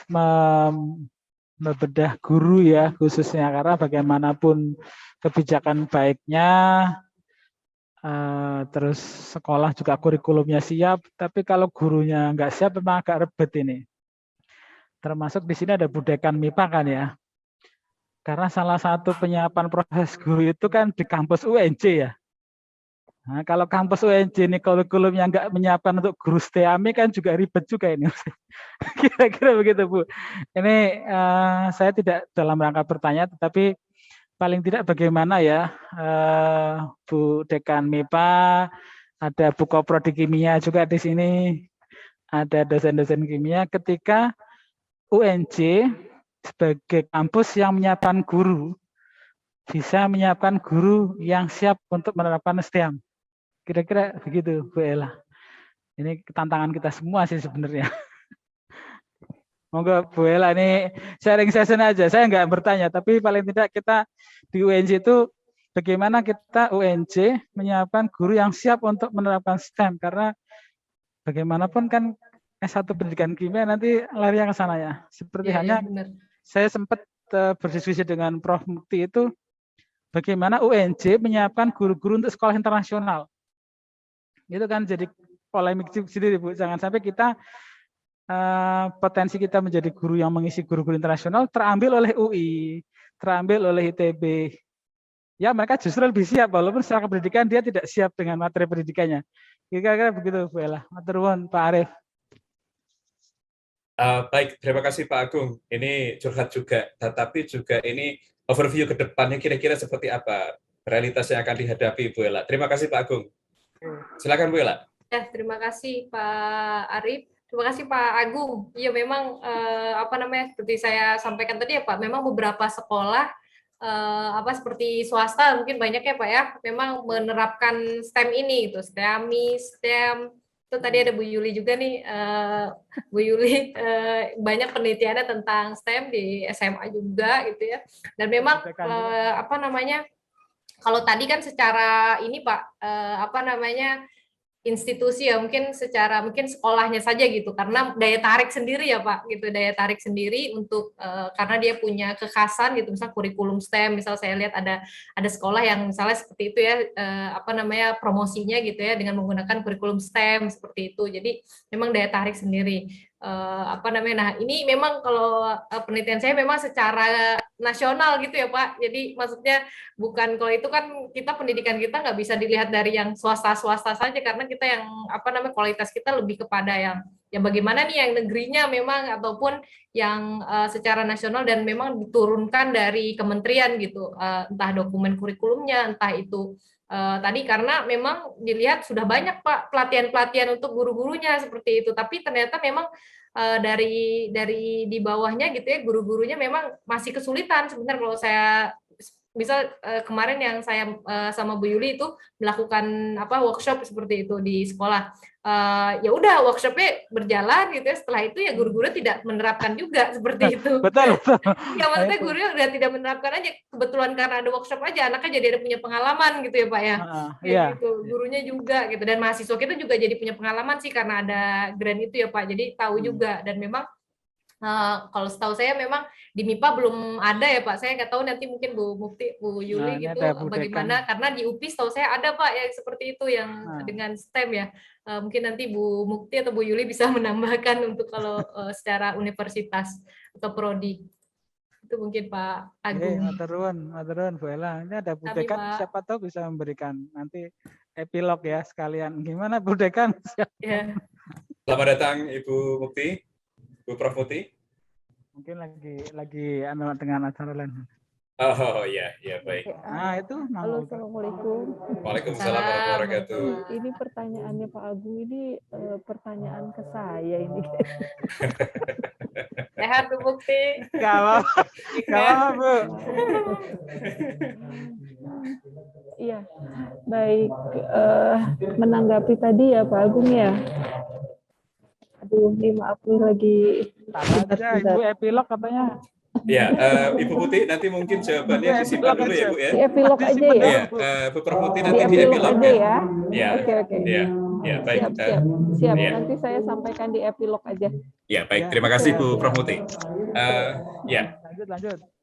membedah guru ya khususnya, karena bagaimanapun kebijakan baiknya terus sekolah juga kurikulumnya siap, tapi kalau gurunya nggak siap memang agak ribet ini. Termasuk di sini ada budekan MIPA kan ya. Karena salah satu penyiapan proses guru itu kan di kampus UNJ ya. Nah, kalau kampus UNJ ini kurikulumnya nggak menyiapkan untuk guru STEAMI kan juga ribet juga ini. Kira-kira begitu Bu. Ini saya tidak dalam rangka bertanya, tetapi paling tidak bagaimana ya Bu Dekan MIPA, ada Bu Koprodi Kimia juga di sini, ada dosen-dosen kimia, ketika UNJ sebagai kampus yang menyiapkan guru, bisa menyiapkan guru yang siap untuk menerapkan STEAM. Kira-kira begitu Bu Ella. Ini tantangan kita semua sih sebenarnya. Monggo Bu Ella, ini sharing session aja. Saya nggak bertanya, tapi paling tidak kita di UNJ itu bagaimana kita UNJ menyiapkan guru yang siap untuk menerapkan STEM, karena bagaimanapun kan S1 pendidikan kimia nanti lari ke sana ya. Seperti hanya saya sempat berdiskusi dengan Prof. Mukti itu bagaimana UNJ menyiapkan guru-guru untuk sekolah internasional. Itu kan jadi polemik sendiri Bu. Jangan sampai kita potensi kita menjadi guru yang mengisi guru-guru internasional terambil oleh UI, terambil oleh ITB. Ya mereka justru lebih siap, walaupun secara pendidikan dia tidak siap dengan materi pendidikannya. Kira-kira begitu Bu Ella. Matur nuwun Pak Arif. Baik, terima kasih Pak Agung. Ini curhat juga, tetapi juga ini overview ke depannya kira-kira seperti apa realitas yang akan dihadapi Bu Ella. Terima kasih Pak Agung. Silakan Bu Ella. Ya, terima kasih Pak Arif. Terima kasih Pak Agung. Iya memang seperti saya sampaikan tadi ya Pak, memang beberapa sekolah seperti swasta mungkin banyak ya Pak ya, memang menerapkan STEM ini gitu, STEAMI, STEM. Itu tadi ada Bu Yuli juga nih, Bu Yuli banyak penelitiannya tentang STEM di SMA juga gitu ya. Dan memang kalau tadi kan secara ini Pak institusi ya, mungkin sekolahnya saja gitu, karena daya tarik sendiri ya Pak gitu, daya tarik sendiri untuk karena dia punya kekhasan gitu, misal kurikulum STEM, misal saya lihat ada sekolah yang misalnya seperti itu ya, promosinya gitu ya dengan menggunakan kurikulum STEM seperti itu, jadi memang daya tarik sendiri. Nah ini memang kalau penelitian saya memang secara nasional gitu ya Pak, jadi maksudnya bukan, kalau itu kan kita pendidikan kita nggak bisa dilihat dari yang swasta saja, karena kita yang kualitas kita lebih kepada yang bagaimana nih yang negerinya memang, ataupun yang secara nasional dan memang diturunkan dari kementerian gitu, entah dokumen kurikulumnya, entah itu tadi, karena memang dilihat sudah banyak Pak pelatihan-pelatihan untuk guru-gurunya seperti itu, tapi ternyata memang dari di bawahnya gitu ya, guru-gurunya memang masih kesulitan sebenarnya. Kalau saya misal kemarin yang saya sama Bu Yuli itu melakukan workshop seperti itu di sekolah, ya udah workshopnya berjalan gitu ya, setelah itu ya guru-guru tidak menerapkan juga seperti itu. Betul. Ya maksudnya guru udah tidak menerapkan aja, kebetulan karena ada workshop aja anaknya jadi ada punya pengalaman gitu ya Pak ya. Iya. Gitu, gurunya juga gitu, dan mahasiswa kita juga jadi punya pengalaman sih karena ada grant itu ya Pak, jadi tahu juga. Dan memang kalau setahu saya memang di MIPA belum ada ya Pak, saya nggak tahu, nanti mungkin Bu Mufti, Bu Yuli gitu bagaimana, karena di UPI setahu saya ada Pak yang seperti itu yang dengan STEM ya. Mungkin nanti Bu Mufti atau Bu Yuli bisa menambahkan untuk kalau secara universitas atau prodi. Itu mungkin Pak Agung. Maturun Bu Ella. Ini ada Bu Dekan, siapa tahu bisa memberikan nanti epilog ya sekalian. Gimana Bu Dekan? Ya. Selamat datang Ibu Mukti, Bu Prof Muti. Mungkin lagi dengan acara lain. Oh iya, baik. Nah itu. Halo, Assalamualaikum. Waalaikumsalam warahmatullahi wabarakatuh. Ini pertanyaannya Pak Agung, ini pertanyaan ke saya ini. Sehat Bu Mukti. Gak apa-apa Bu. Iya, baik. Menanggapi tadi ya Pak Agung ya. Aduh, ini maaf nih lagi. Aja, Ibu epilog katanya. Ya, Ibu Putih nanti mungkin jawabannya disimpan dulu ya Bu ya. Di epilog aja ya. Iya, Bu Prof Muti nanti di epilog epilog aja ya. Ya. Oke. Ya, baik. Siap. Ya. Nanti saya sampaikan di epilog aja. Ya, baik. Terima kasih Bu Prof Muti. Ya.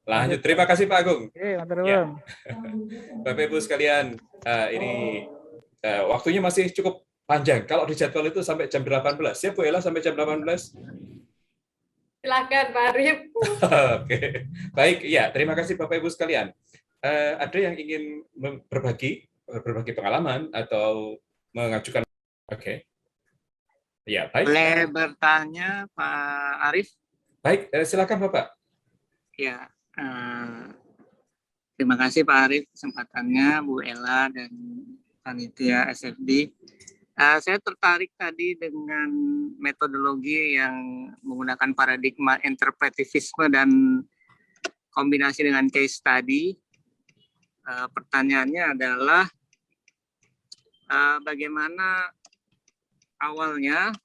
Lanjut. Terima kasih Pak Agung. Ya. Bapak Ibu sekalian, ini waktunya masih cukup panjang. Kalau di jadwal itu sampai jam 18. Siap Bu Ella sampai jam 18? Silakan Pak Arif. Oke. Baik, ya, terima kasih Bapak Ibu sekalian. Ada yang ingin berbagi pengalaman atau mengajukan? Oke. Ya, baik. Boleh bertanya Pak Arif? Baik, silakan Bapak. Ya, terima kasih Pak Arif kesempatannya, Bu Ella dan panitia SFD. Saya tertarik tadi dengan metodologi yang menggunakan paradigma interpretivisme dan kombinasi dengan case study. Pertanyaannya adalah bagaimana awalnya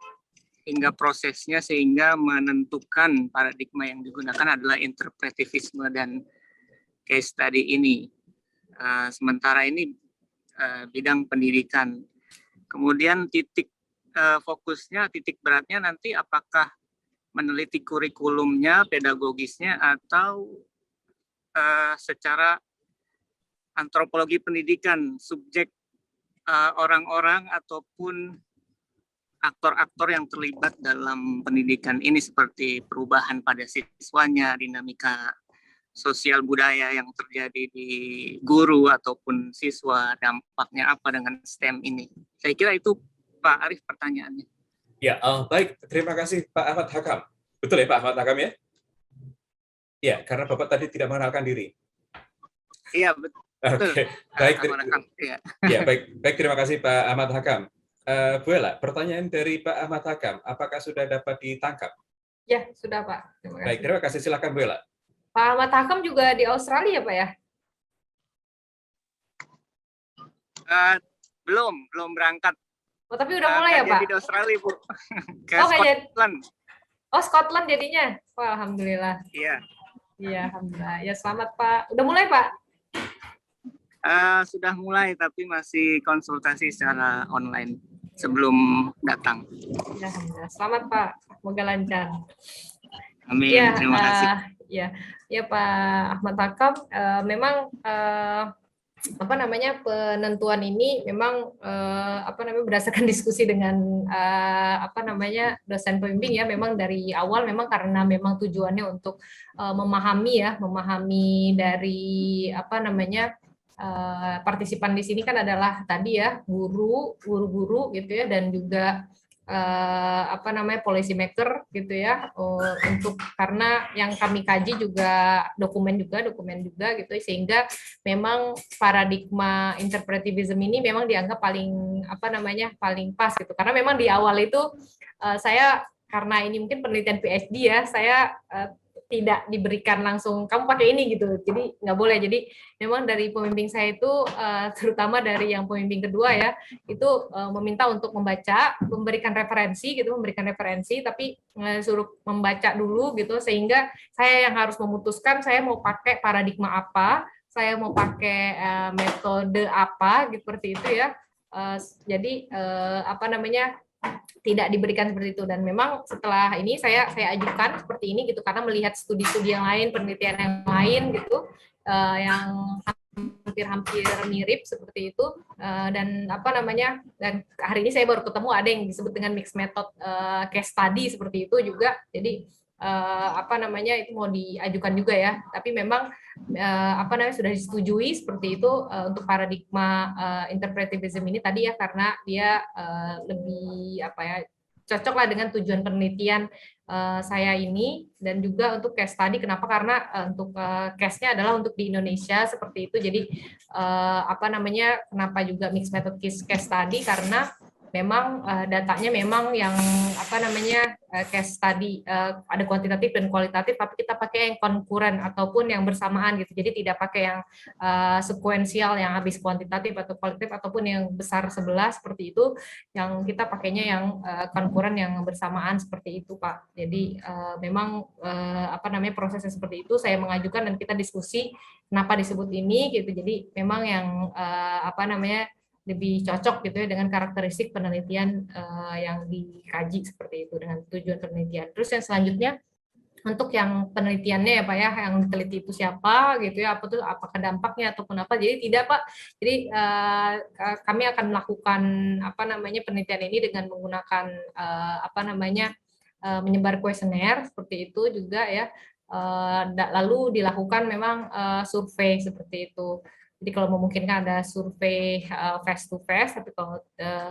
hingga prosesnya sehingga menentukan paradigma yang digunakan adalah interpretivisme dan case study ini. Sementara ini bidang pendidikan. Kemudian titik fokusnya, titik beratnya nanti apakah meneliti kurikulumnya, pedagogisnya, atau secara antropologi pendidikan, subjek orang-orang ataupun aktor-aktor yang terlibat dalam pendidikan ini seperti perubahan pada siswanya, dinamika sosial budaya yang terjadi di guru ataupun siswa, dampaknya apa dengan STEM ini. Saya kira itu Pak Arif pertanyaannya. Ya, baik. Terima kasih Pak Ahmad Hakam. Betul ya Pak Ahmad Hakam ya? Ya, karena Bapak tadi tidak mengenalkan diri. Iya, betul. Oke, baik. Ya, baik. Terima kasih Pak Ahmad Hakam. Bu Ella, pertanyaan dari Pak Ahmad Hakam, apakah sudah dapat ditangkap? Ya, sudah Pak. Terima kasih. Baik, terima kasih. Silakan Bu Ella. Pak Ahmad Hakam juga di Australia Pak ya? Belum berangkat. Oh, tapi udah mulai ya Pak? Di Australia Bu. Ke Scotland. Oh, Scotland jadinya. Wah, alhamdulillah. Iya. Iya, alhamdulillah. Ya, selamat Pak. Udah mulai Pak? Sudah mulai tapi masih konsultasi secara online. sebelum datang. Ya, alhamdulillah. Selamat Pak, semoga lancar. Amin. Ya, Terima kasih. ya Pak Ahmad Hakam, memang apa namanya penentuan ini memang apa namanya berdasarkan diskusi dengan apa namanya dosen pembimbing ya, memang dari awal memang karena memang tujuannya untuk memahami dari apa namanya partisipan di sini kan adalah tadi ya guru-guru gitu ya, dan juga apa namanya policy maker gitu ya, untuk karena yang kami kaji juga dokumen juga gitu, sehingga memang paradigma interpretivism ini memang dianggap paling apa namanya paling pas gitu, karena memang di awal itu saya karena ini mungkin penelitian PhD ya, saya tidak diberikan langsung kamu pakai ini gitu, jadi nggak boleh. Jadi memang dari pembimbing saya itu terutama dari yang pembimbing kedua ya, itu meminta untuk memberikan referensi, tapi suruh membaca dulu gitu, sehingga saya yang harus memutuskan saya mau pakai paradigma apa, saya mau pakai metode apa, gitu, seperti itu ya. Jadi apa namanya tidak diberikan seperti itu, dan memang setelah ini saya ajukan seperti ini gitu, karena melihat studi-studi yang lain, penelitian yang lain gitu, yang hampir-hampir mirip seperti itu, dan apa namanya, dan hari ini saya baru ketemu ada yang disebut dengan mixed method case study seperti itu juga. Jadi apa namanya itu mau diajukan juga ya, tapi memang apa namanya sudah disetujui seperti itu untuk paradigma interpretivism ini tadi ya, karena dia lebih apa ya cocok lah dengan tujuan penelitian saya ini, dan juga untuk case study. Kenapa? Karena untuk case-nya adalah untuk di Indonesia seperti itu. Jadi apa namanya kenapa juga mixed method case study, karena memang datanya memang yang apa namanya case study ada kuantitatif dan kualitatif, tapi kita pakai yang konkuren ataupun yang bersamaan gitu. Jadi tidak pakai yang sekuensial yang habis kuantitatif atau kualitatif ataupun yang besar sebelah seperti itu. Yang kita pakainya yang konkuren yang bersamaan seperti itu, Pak. Jadi memang apa namanya prosesnya seperti itu, saya mengajukan dan kita diskusi kenapa disebut ini gitu. Jadi memang yang apa namanya lebih cocok gitu ya dengan karakteristik penelitian yang dikaji seperti itu dengan tujuan penelitian. Terus yang selanjutnya untuk yang penelitiannya ya Pak ya, yang diteliti itu siapa gitu ya, apakah dampaknya ataupun apa. Jadi tidak Pak, jadi kami akan melakukan apa namanya penelitian ini dengan menggunakan apa namanya menyebar kuesioner seperti itu juga ya, lalu dilakukan memang survei seperti itu. Jadi kalau memungkinkan ada survei face to face, tapi kalau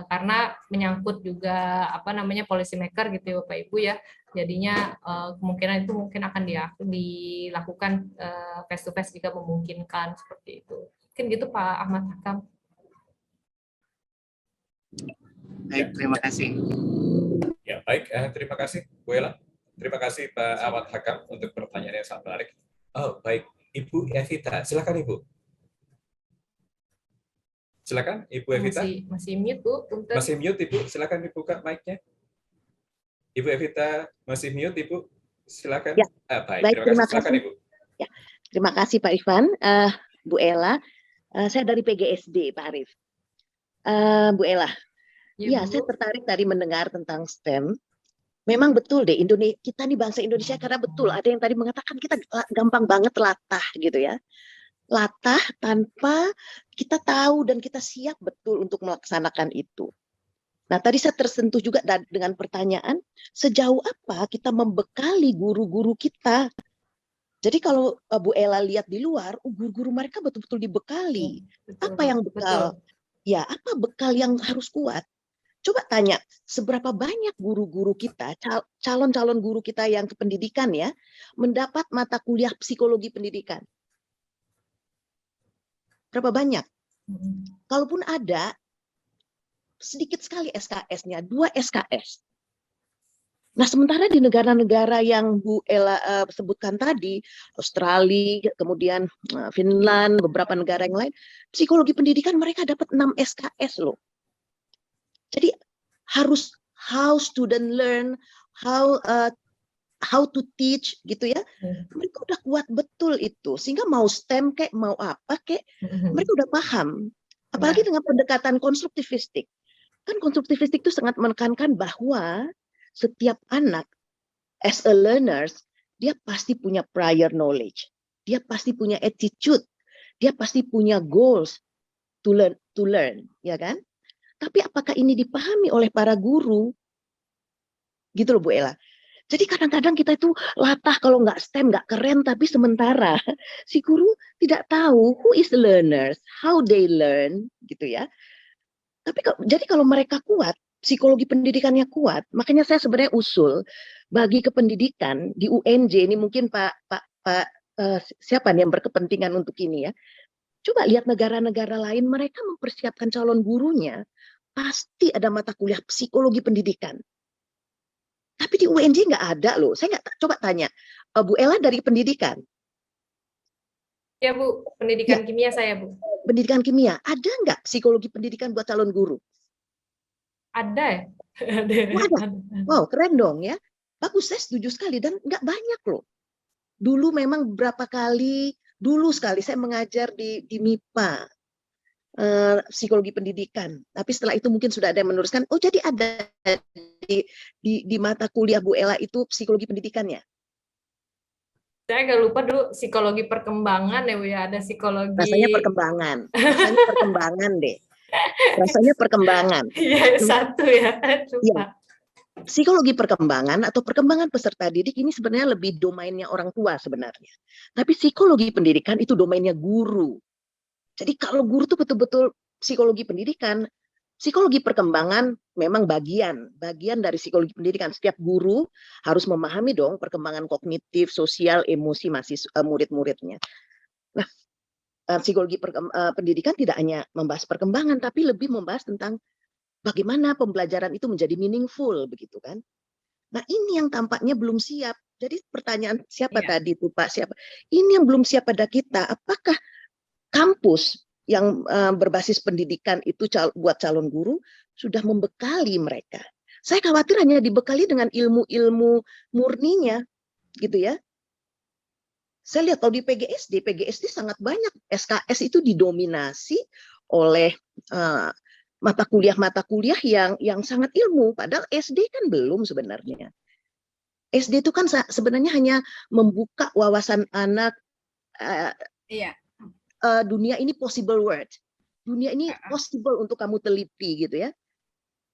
karena menyangkut juga apa namanya policy maker gitu ya Bapak Ibu ya, jadinya kemungkinan itu mungkin akan dilakukan face to face jika memungkinkan seperti itu. Mungkin gitu Pak Ahmad Hakam. Baik, terima kasih. Ya, baik. Terima kasih, Bu Ella. Terima kasih Pak Ahmad Hakam untuk pertanyaan yang sangat menarik. Oh, baik. Ibu Evita, silakan Ibu. Silakan Ibu Evita. Masih mute Bu. Punten. Masih mute Ibu, silakan dibuka mic-nya. Ibu Evita masih mute Ibu, silakan. Ya. Baik, terima kasih. Silakan Ibu. Ya, terima kasih Pak Irfan, Bu Ella. Saya dari PGSD Pak Arif. Bu Ella, ya saya tertarik tadi mendengar tentang STEM. Memang betul deh, kita nih bangsa Indonesia, karena betul ada yang tadi mengatakan kita gampang banget latah gitu ya. Latah tanpa kita tahu dan kita siap betul untuk melaksanakan itu. Nah, tadi saya tersentuh juga dengan pertanyaan, sejauh apa kita membekali guru-guru kita. Jadi kalau Bu Ella lihat di luar, guru-guru mereka betul-betul dibekali. Apa yang bekal? Ya, apa bekal yang harus kuat? Coba tanya, seberapa banyak guru-guru kita, calon-calon guru kita yang kependidikan ya, mendapat mata kuliah psikologi pendidikan? Berapa banyak? Kalaupun ada, sedikit sekali SKS-nya, 2 SKS. Nah, sementara di negara-negara yang Bu Ella sebutkan tadi, Australia, kemudian Finland, beberapa negara yang lain, psikologi pendidikan mereka dapat 6 SKS loh. Jadi harus how student learn, how to teach gitu ya. Mereka udah kuat betul itu, sehingga mau STEM kayak mau apa kayak mereka udah paham. Apalagi dengan pendekatan konstruktivistik. Kan konstruktivistik itu sangat menekankan bahwa setiap anak as a learners, dia pasti punya prior knowledge, dia pasti punya attitude, dia pasti punya goals to learn, ya kan? Tapi apakah ini dipahami oleh para guru? Gitu loh Bu Ella. Jadi kadang-kadang kita itu latah kalau nggak STEM, nggak keren, tapi sementara si guru tidak tahu who is the learners, how they learn, gitu ya. Tapi jadi kalau mereka kuat, psikologi pendidikannya kuat, makanya saya sebenarnya usul bagi kependidikan di UNJ ini mungkin siapa nih yang berkepentingan untuk ini ya. Coba lihat negara-negara lain, mereka mempersiapkan calon gurunya, pasti ada mata kuliah psikologi pendidikan. Tapi di UNJ nggak ada loh. Saya nggak coba tanya, Bu Ella dari pendidikan. Ya Bu, pendidikan kimia saya Bu. Pendidikan kimia, ada nggak psikologi pendidikan buat calon guru? Ada ya? Ada. Wow, keren dong ya. Bagus, saya setuju sekali dan nggak banyak loh. Dulu memang dulu sekali saya mengajar di MIPA. Psikologi pendidikan, tapi setelah itu mungkin sudah ada yang meneruskan. Oh, jadi ada di mata kuliah Bu Ella itu psikologi pendidikannya. Saya agak lupa dulu psikologi perkembangan ya Bu ya, ada psikologi. Rasanya perkembangan deh. Rasanya perkembangan. Iya satu ya. Iya. Psikologi perkembangan atau perkembangan peserta didik ini sebenarnya lebih domainnya orang tua sebenarnya. Tapi psikologi pendidikan itu domainnya guru. Jadi kalau guru itu betul-betul psikologi pendidikan, psikologi perkembangan memang bagian dari psikologi pendidikan. Setiap guru harus memahami dong perkembangan kognitif, sosial, emosi murid-muridnya. Nah, psikologi pendidikan tidak hanya membahas perkembangan, tapi lebih membahas tentang bagaimana pembelajaran itu menjadi meaningful, begitu kan? Nah, ini yang tampaknya belum siap. Jadi pertanyaan siapa tadi itu Pak? Siapa? Ini yang belum siap pada kita. Apakah kampus yang berbasis pendidikan itu buat calon guru sudah membekali mereka? Saya khawatir hanya dibekali dengan ilmu-ilmu murninya, gitu ya. Saya lihat kalau di PGSD sangat banyak SKS itu didominasi oleh mata kuliah yang sangat ilmu, padahal SD kan belum sebenarnya. SD itu kan sebenarnya hanya membuka wawasan anak. Dunia ini possible world. Dunia ini possible untuk kamu teliti gitu ya.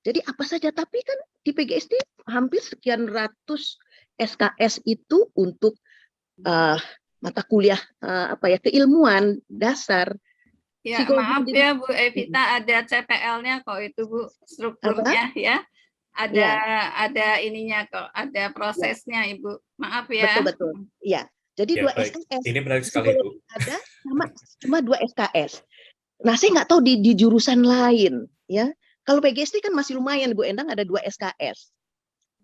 Jadi apa saja, tapi kan di PGSD hampir sekian ratus SKS itu untuk mata kuliah keilmuan dasar. Ya, maaf ya Bu Evita, ada CPL-nya kok itu Bu, strukturnya ya. Ada ininya kok, ada prosesnya Ibu. Maaf ya. Betul. Iya. Jadi Ya, 2 baik. SKS. Ini menarik sekali, Bu. Ada cuma 2 SKS. Nah, saya nggak tahu di jurusan lain, ya. Kalau PGSD kan masih lumayan, Bu Endang ada 2 SKS.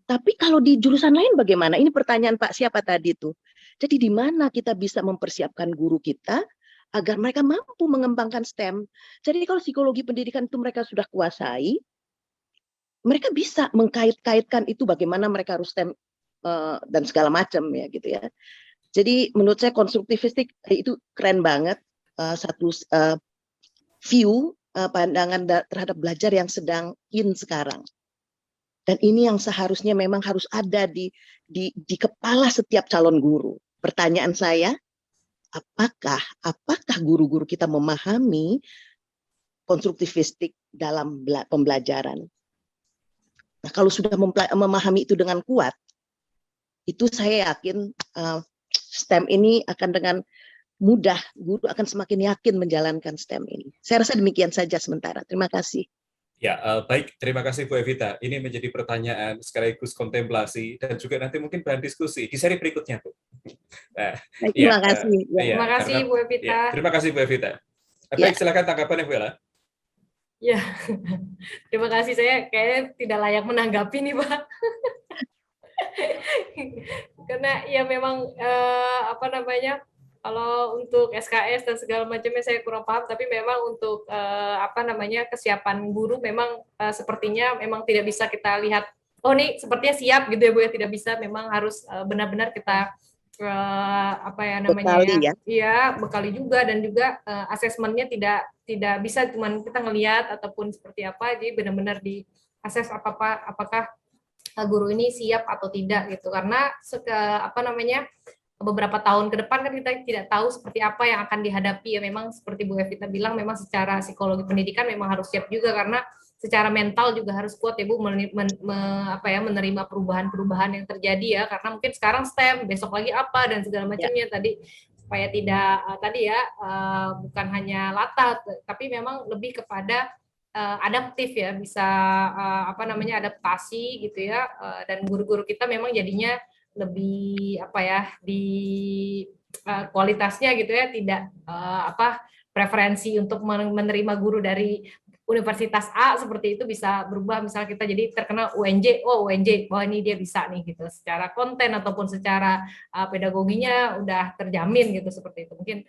Tapi kalau di jurusan lain bagaimana? Ini pertanyaan Pak siapa tadi tuh. Jadi di mana kita bisa mempersiapkan guru kita agar mereka mampu mengembangkan STEM. Jadi kalau psikologi pendidikan itu mereka sudah kuasai, mereka bisa mengkait-kaitkan itu bagaimana mereka harus STEM dan segala macam ya gitu ya. Jadi menurut saya konstruktivistik itu keren banget, satu view pandangan terhadap belajar yang sedang in sekarang. Dan ini yang seharusnya memang harus ada di kepala setiap calon guru. Pertanyaan saya, apakah guru-guru kita memahami konstruktivistik dalam pembelajaran? Nah, kalau sudah memahami itu dengan kuat, itu saya yakin STEM ini akan dengan mudah, guru akan semakin yakin menjalankan STEM ini. Saya rasa demikian saja sementara. Terima kasih. Ya, baik. Terima kasih Bu Evita. Ini menjadi pertanyaan sekaligus kontemplasi dan juga nanti mungkin bahan diskusi di seri berikutnya, Bu. Nah, terima kasih. Terima kasih Bu Evita. Terima kasih Bu Evita. Baik, silakan tanggapan Bu Ella. Ya, terima kasih. Saya kayaknya tidak layak menanggapi nih Pak. Karena ya memang kalau untuk SKS dan segala macamnya saya kurang paham, tapi memang untuk kesiapan guru memang sepertinya memang tidak bisa kita lihat, oh nih sepertinya siap gitu ya Bu ya, tidak bisa, memang harus benar-benar kita bekali juga, dan juga asesmennya tidak tidak bisa cuman kita ngelihat ataupun seperti apa, jadi benar-benar di assess apakah guru ini siap atau tidak gitu, karena beberapa tahun ke depan kan kita tidak tahu seperti apa yang akan dihadapi ya. Memang seperti Bu Evita bilang, memang secara psikologi pendidikan memang harus siap juga, karena secara mental juga harus kuat ya Bu, menerima perubahan-perubahan yang terjadi ya, karena mungkin sekarang STEM, besok lagi apa dan segala macamnya tadi, supaya tidak bukan hanya latah, tapi memang lebih kepada adaptif ya, bisa adaptasi gitu ya, dan guru-guru kita memang jadinya lebih kualitasnya gitu ya, tidak preferensi untuk menerima guru dari universitas A seperti itu bisa berubah, misalnya kita jadi terkena UNJ, UNJ, ini dia bisa nih gitu, secara konten ataupun secara pedagoginya udah terjamin gitu, seperti itu. Mungkin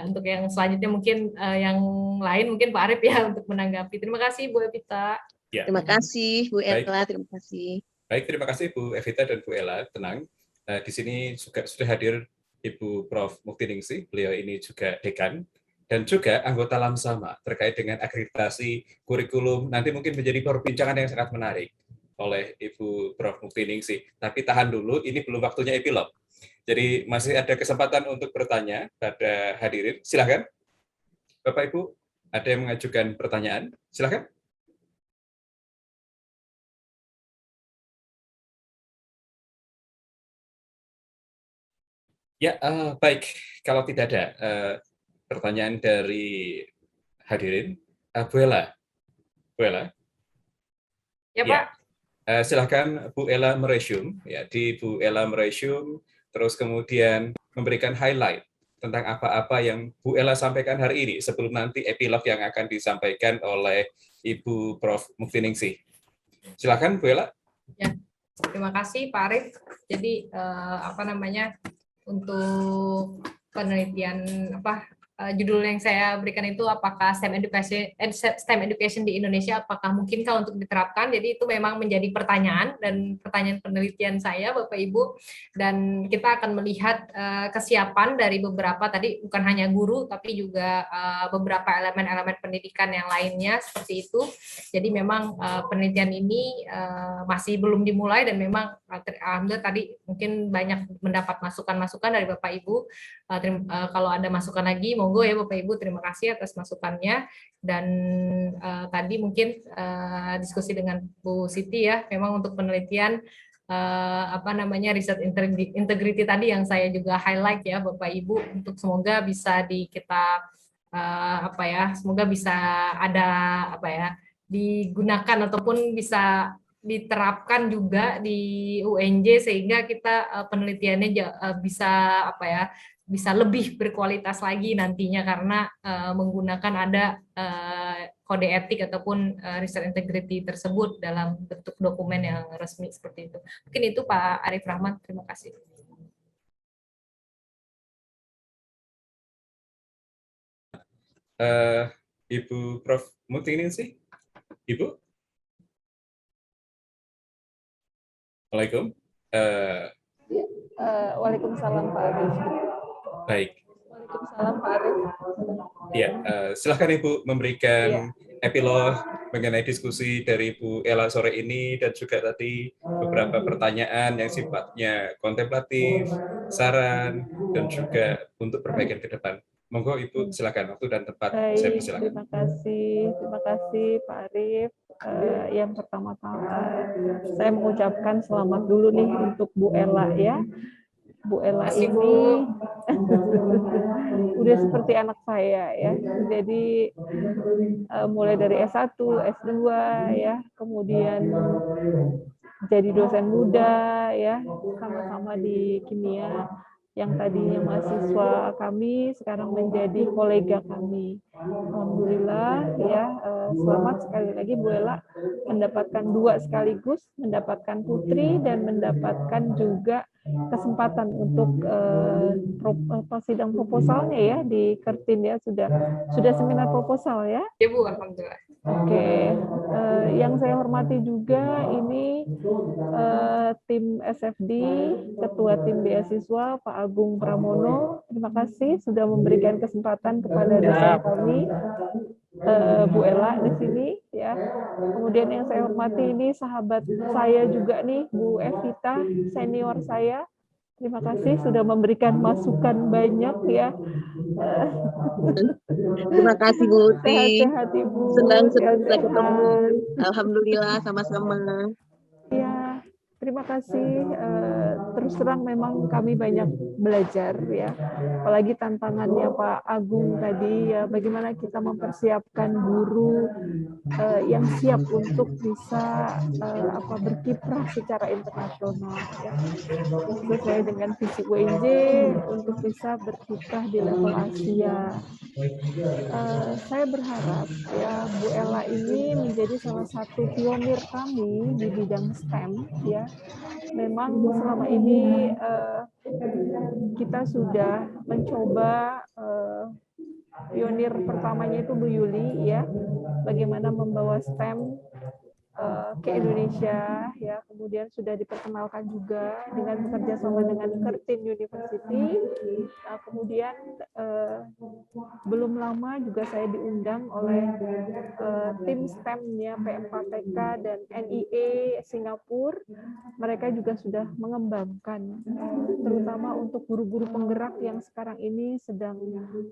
untuk yang selanjutnya mungkin yang lain mungkin Pak Arif ya untuk menanggapi. Terima kasih Bu Evita. Ya. Terima kasih Bu Ella, terima kasih. Baik, terima kasih Bu Evita dan Bu Ella. Tenang, di sini juga sudah hadir Ibu Prof. Muktiningsih, beliau ini juga dekan dan juga anggota Lamsama terkait dengan akreditasi kurikulum. Nanti mungkin menjadi perbincangan yang sangat menarik oleh Ibu Prof. Muktiningsih. Tapi tahan dulu, ini belum waktunya epilog. Jadi masih ada kesempatan untuk bertanya pada hadirin. Silakan, Bapak Ibu, ada yang mengajukan pertanyaan? Silakan. Ya, baik. Kalau tidak ada pertanyaan dari hadirin, Bu Ella. Bu Ella. Ya, Pak. Silakan Bu Ella meresume, ya, di Bu Ella meresume, terus kemudian memberikan highlight tentang apa-apa yang Bu Ella sampaikan hari ini sebelum nanti epilog yang akan disampaikan oleh Ibu Prof. Muktiningsih. Silakan Bu Ella. Ya, terima kasih Pak Arif. Jadi untuk penelitian judul yang saya berikan itu, apakah STEM education di Indonesia apakah mungkinkah untuk diterapkan? Jadi itu memang menjadi pertanyaan dan pertanyaan penelitian saya Bapak Ibu, dan kita akan melihat kesiapan dari beberapa tadi, bukan hanya guru tapi juga beberapa elemen-elemen pendidikan yang lainnya seperti itu. Jadi memang penelitian ini masih belum dimulai, dan memang alhamdulillah tadi mungkin banyak mendapat masukan-masukan dari Bapak Ibu. Kalau ada masukan lagi monggo ya Bapak Ibu, terima kasih atas masukannya. Dan tadi mungkin diskusi dengan Bu Siti ya, memang untuk penelitian riset integrity tadi yang saya juga highlight ya Bapak Ibu, untuk semoga bisa semoga bisa ada digunakan ataupun bisa diterapkan juga di UNJ, sehingga kita penelitiannya bisa lebih berkualitas lagi nantinya, karena menggunakan ada kode etik ataupun riset integrity tersebut dalam bentuk dokumen yang resmi seperti itu. Mungkin itu Pak Arif Rahman, terima kasih. Ibu Prof. Muktiningsih, Ibu. Waalaikumsalam. Waalaikumsalam Pak Arif. Baik. Waalaikumsalam Pak Arif. Ya, silakan Ibu memberikan epilog mengenai diskusi dari Bu Ella sore ini, dan juga tadi beberapa pertanyaan yang sifatnya kontemplatif, saran, dan juga untuk perbaikan ke depan. Monggo Ibu, silakan, waktu dan tempat saya persilakan. Terima kasih Pak Arif. Yang pertama-tama saya mengucapkan selamat dulu nih untuk Bu Ella ya. Bu Ella ini udah seperti anak saya ya. Jadi mulai dari S1, S2 ya, kemudian jadi dosen muda ya, sama-sama di kimia, yang tadinya mahasiswa kami sekarang menjadi kolega kami. Alhamdulillah ya, selamat sekali lagi Bu Ella mendapatkan 2 sekaligus, mendapatkan putri dan mendapatkan juga kesempatan untuk sidang proposalnya ya di Kertin ya, sudah seminar proposal ya. Ya Bu, alhamdulillah. Oke, yang saya hormati juga ini tim SFD, Ketua Tim Beasiswa Pak Agung Pramono. Terima kasih sudah memberikan kesempatan kepada dosen kami ini, Bu Ella di sini ya. Kemudian yang saya hormati ini sahabat saya juga nih, Bu Evita, senior saya. Terima kasih sudah memberikan masukan banyak ya. Terima kasih Bu Uti. Sehat-sehat Ibu. Senang bisa ketemu. Sehat-sehat. Alhamdulillah sama-sama. Ya, terima kasih. Terus terang memang kami banyak belajar ya. Apalagi tantangannya Pak Agung tadi ya, bagaimana kita mempersiapkan guru yang siap untuk bisa berkiprah secara internasional ya. Sesuai dengan visi UNJ untuk bisa berkiprah di level Asia. Saya berharap ya Bu Ella ini menjadi salah satu pionir kami di bidang STEM ya. Memang selama ini kita sudah mencoba, pionir pertamanya itu Bu Yuli ya, bagaimana membawa STEM ke Indonesia ya, kemudian sudah diperkenalkan juga dengan bekerja sama dengan Curtin University. Kemudian belum lama juga saya diundang oleh tim STEM-nya P4TK dan NIE Singapura. Mereka juga sudah mengembangkan, terutama untuk guru-guru penggerak yang sekarang ini sedang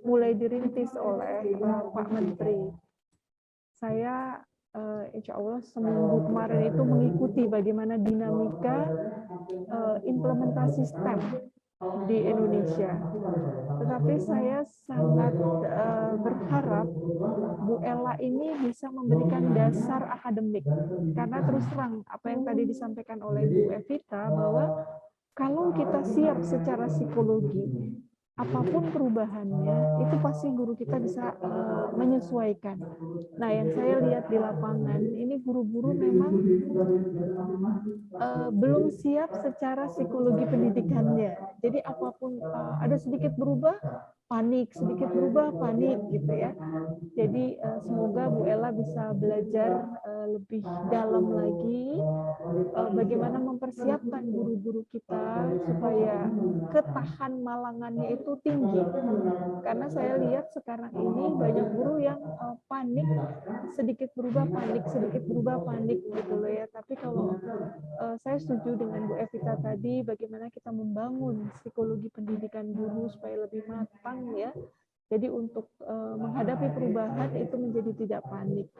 mulai dirintis oleh Pak Menteri. Saya insya Allah seminggu kemarin itu mengikuti bagaimana dinamika implementasi STEM di Indonesia. Tetapi saya sangat berharap Bu Ella ini bisa memberikan dasar akademik. Karena terus terang, apa yang tadi disampaikan oleh Bu Evita, bahwa kalau kita siap secara psikologi, apapun perubahannya, itu pasti guru kita bisa menyesuaikan. Nah, yang saya lihat di lapangan, ini guru-guru memang belum siap secara psikologi pendidikannya. Jadi apapun ada sedikit berubah, panik, sedikit berubah, panik gitu ya. Jadi semoga Bu Ella bisa belajar lebih dalam lagi bagaimana mempersiapkan guru-guru kita supaya ketahan malangannya itu tinggi. Karena saya lihat sekarang ini banyak guru yang panik, sedikit berubah panik, sedikit berubah panik gitu loh ya. Tapi kalau saya setuju dengan Bu Evita tadi, bagaimana kita membangun psikologi pendidikan guru supaya lebih matang ya. Jadi untuk menghadapi perubahan itu menjadi tidak panik.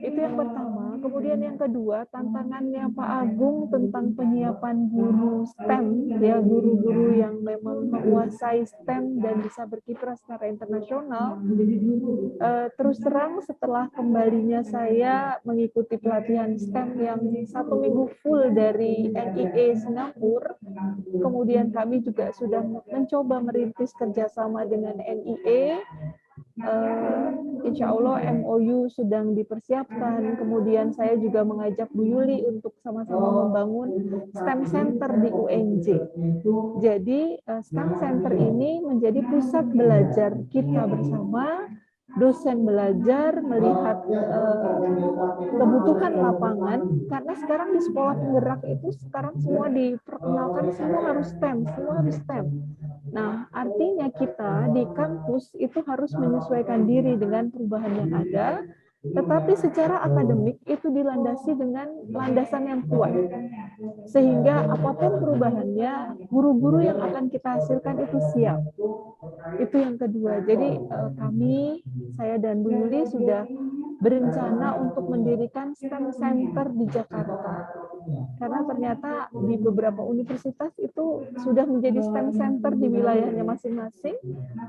Itu yang pertama. Kemudian yang kedua, tantangannya Pak Agung tentang penyiapan guru STEM, ya guru-guru yang memang menguasai STEM dan bisa berkiprah secara internasional. Terus terang setelah kembalinya saya mengikuti pelatihan STEM yang 1 minggu full dari NIE Singapura, kemudian kami juga sudah mencoba merintis kerjasama dengan NIE. Insya Allah MOU sedang dipersiapkan. Kemudian saya juga mengajak Bu Yuli untuk sama-sama membangun STEM Center di UNJ. Jadi STEM Center ini menjadi pusat belajar kita bersama, dosen belajar melihat kebutuhan lapangan, karena sekarang di sekolah penggerak itu sekarang semua diperkenalkan semua harus STEM, semua harus STEM. Nah, artinya kita di kampus itu harus menyesuaikan diri dengan perubahan yang ada, tetapi secara akademik itu dilandasi dengan landasan yang kuat. Sehingga apapun perubahannya, guru-guru yang akan kita hasilkan itu siap. Itu yang kedua. Jadi kami, saya dan Bu Yuli sudah berencana untuk mendirikan STEM Center di Jakarta. Karena ternyata di beberapa universitas itu sudah menjadi STEM Center di wilayahnya masing-masing,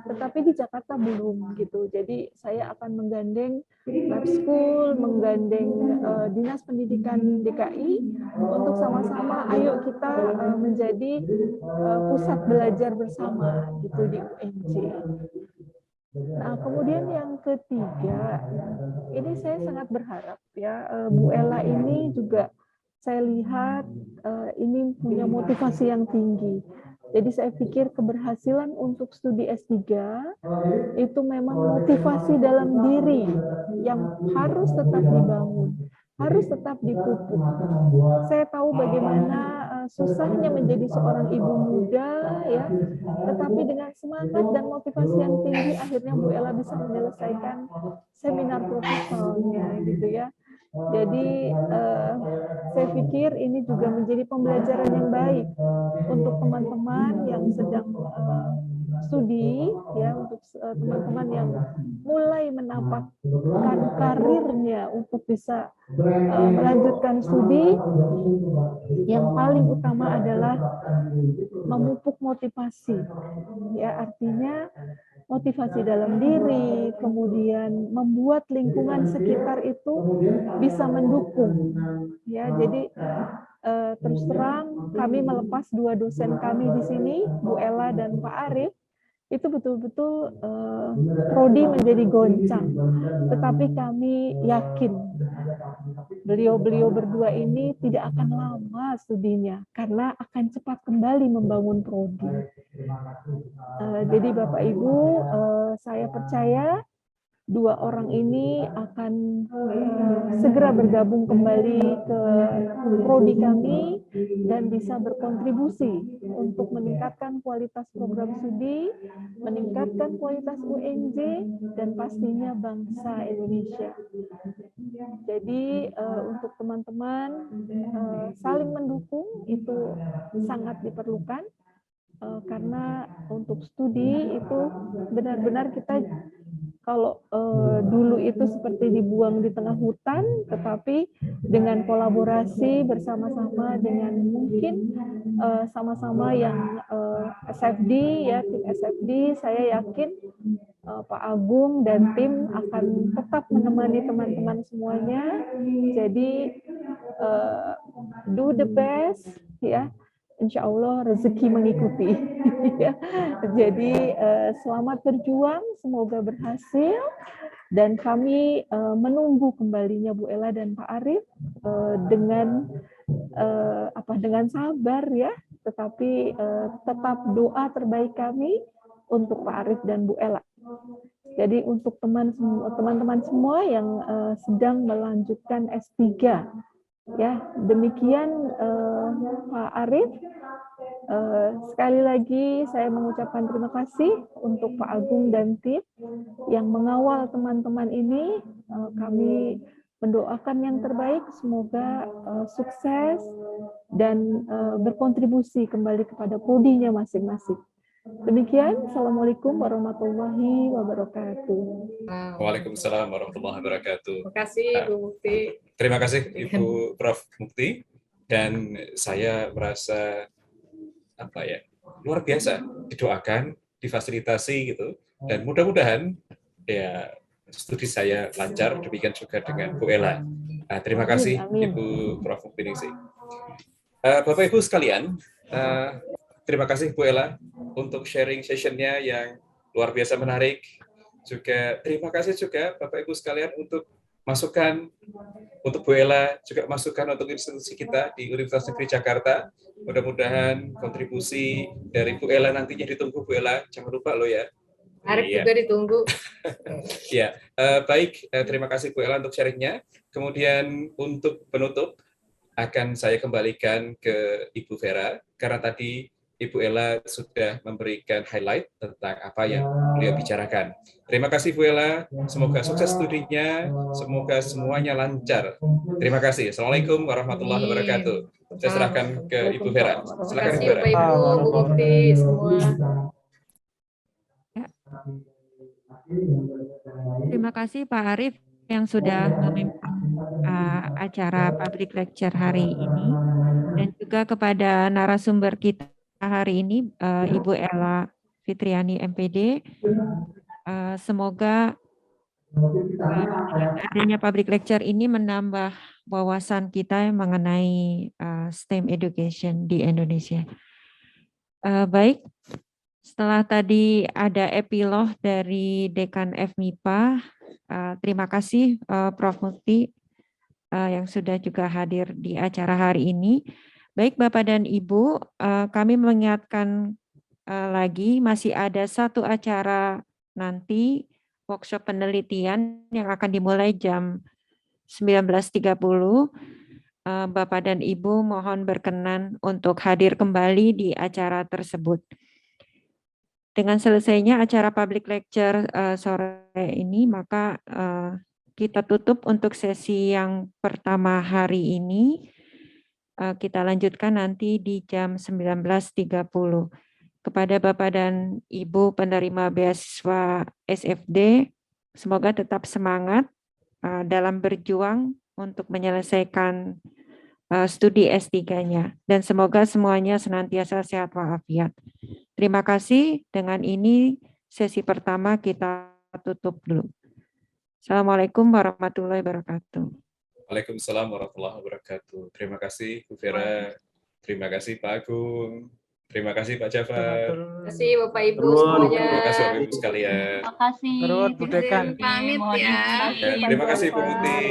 tetapi di Jakarta belum gitu. Jadi saya akan menggandeng lab school, menggandeng Dinas Pendidikan DKI untuk sama-sama ayo kita menjadi pusat belajar bersama gitu di UNJ. Nah, kemudian yang ketiga, ini saya sangat berharap ya, Bu Ella ini juga saya lihat ini punya motivasi yang tinggi. Jadi saya pikir keberhasilan untuk studi S3 itu memang motivasi dalam diri yang harus tetap dibangun, harus tetap dipupuk. Saya tahu bagaimana susahnya menjadi seorang ibu muda ya, tetapi dengan semangat dan motivasi yang tinggi akhirnya Bu Ella bisa menyelesaikan seminar proposalnya gitu ya. Jadi saya pikir ini juga menjadi pembelajaran yang baik untuk teman-teman yang sedang studi ya, untuk teman-teman yang mulai menapakkan karirnya untuk bisa melanjutkan studi. Yang paling utama adalah memupuk motivasi ya, artinya motivasi dalam diri, kemudian membuat lingkungan sekitar itu bisa mendukung ya. Jadi terus terang kami melepas dua dosen kami di sini, Bu Ella dan Pak Arif, itu betul-betul prodi menjadi goncang. Tetapi kami yakin beliau-beliau berdua ini tidak akan lama studinya karena akan cepat kembali membangun prodi. Jadi Bapak Ibu, saya percaya dua orang ini akan segera bergabung kembali ke prodi kami dan bisa berkontribusi untuk meningkatkan kualitas program studi, meningkatkan kualitas UNJ, dan pastinya bangsa Indonesia. Jadi untuk teman-teman saling mendukung itu sangat diperlukan, karena untuk studi itu benar-benar kita kalau dulu itu seperti dibuang di tengah hutan, tetapi dengan kolaborasi bersama-sama dengan mungkin sama-sama yang SFD ya, tim SFD, saya yakin Pak Agung dan tim akan tetap menemani teman-teman semuanya. Jadi do the best ya. Insya Allah rezeki mengikuti. Jadi selamat berjuang, semoga berhasil, dan kami menunggu kembalinya Bu Ella dan Pak Arif dengan sabar ya, tetapi tetap doa terbaik kami untuk Pak Arif dan Bu Ella. Jadi untuk teman-teman semua yang sedang melanjutkan S3, ya, demikian Pak Arif. Sekali lagi saya mengucapkan terima kasih untuk Pak Agung dan tim yang mengawal teman-teman ini. Kami mendoakan yang terbaik, semoga sukses dan berkontribusi kembali kepada prodinya masing-masing. Demikian, Assalamualaikum warahmatullahi wabarakatuh. Waalaikumsalam warahmatullahi wabarakatuh. Terima kasih Bu Mukti. Terima kasih Ibu Prof. Mukti, dan saya merasa luar biasa, didoakan, difasilitasi gitu, dan mudah-mudahan ya studi saya lancar, demikian juga dengan Bu Ella. Terima kasih Ibu Prof. Mukti. Bapak Ibu sekalian, terima kasih Bu Ella untuk sharing sessionnya yang luar biasa menarik. Juga terima kasih juga Bapak Ibu sekalian untuk masukan untuk Bu Ella, juga masukan untuk institusi kita di Universitas Negeri Jakarta. Mudah-mudahan kontribusi dari Bu Ella nantinya ditunggu. Bu Ella, jangan lupa loh ya. Arif juga ditunggu. Ya, baik. Terima kasih Bu Ella untuk sharingnya. Kemudian untuk penutup akan saya kembalikan ke Ibu Vera, karena tadi Ibu Ella sudah memberikan highlight tentang apa yang beliau bicarakan. Terima kasih Bu Ella, semoga sukses studinya, semoga semuanya lancar. Terima kasih. Assalamualaikum warahmatullahi wabarakatuh. Saya serahkan ke Ibu Vera. Silakan Ibu Vera. Terima kasih Bapak Ibu, Bu Mukti semua. Terima kasih Pak Arif yang sudah memimpin acara public lecture hari ini, dan juga kepada narasumber kita hari ini, Ibu Ella Fitriani MPD. Semoga adanya public lecture ini menambah wawasan kita mengenai STEM education di Indonesia. Baik, setelah tadi ada epilog dari Dekan FMIPA, terima kasih Prof. Mukti yang sudah juga hadir di acara hari ini. Baik Bapak dan Ibu, kami mengingatkan lagi masih ada satu acara nanti, workshop penelitian yang akan dimulai jam 19.30. Bapak dan Ibu mohon berkenan untuk hadir kembali di acara tersebut. Dengan selesainya acara public lecture sore ini, maka kita tutup untuk sesi yang pertama hari ini. Kita lanjutkan nanti di jam 19.30. Kepada Bapak dan Ibu penerima beasiswa SFD, semoga tetap semangat dalam berjuang untuk menyelesaikan studi S3-nya. Dan semoga semuanya senantiasa sehat walafiat. Terima kasih. Dengan ini sesi pertama kita tutup dulu. Assalamualaikum warahmatullahi wabarakatuh. Waalaikumsalam warahmatullahi wabarakatuh. Terima kasih Bu Vera. Terima kasih Pak Agung. Terima kasih Pak Jafar. Terima kasih Bapak Ibu semuanya. Terima kasih Bapak Ibu sekalian. Terima kasih. Terus, Bu Dekan. Pamit ya. Ya, terima kasih Bu Muti.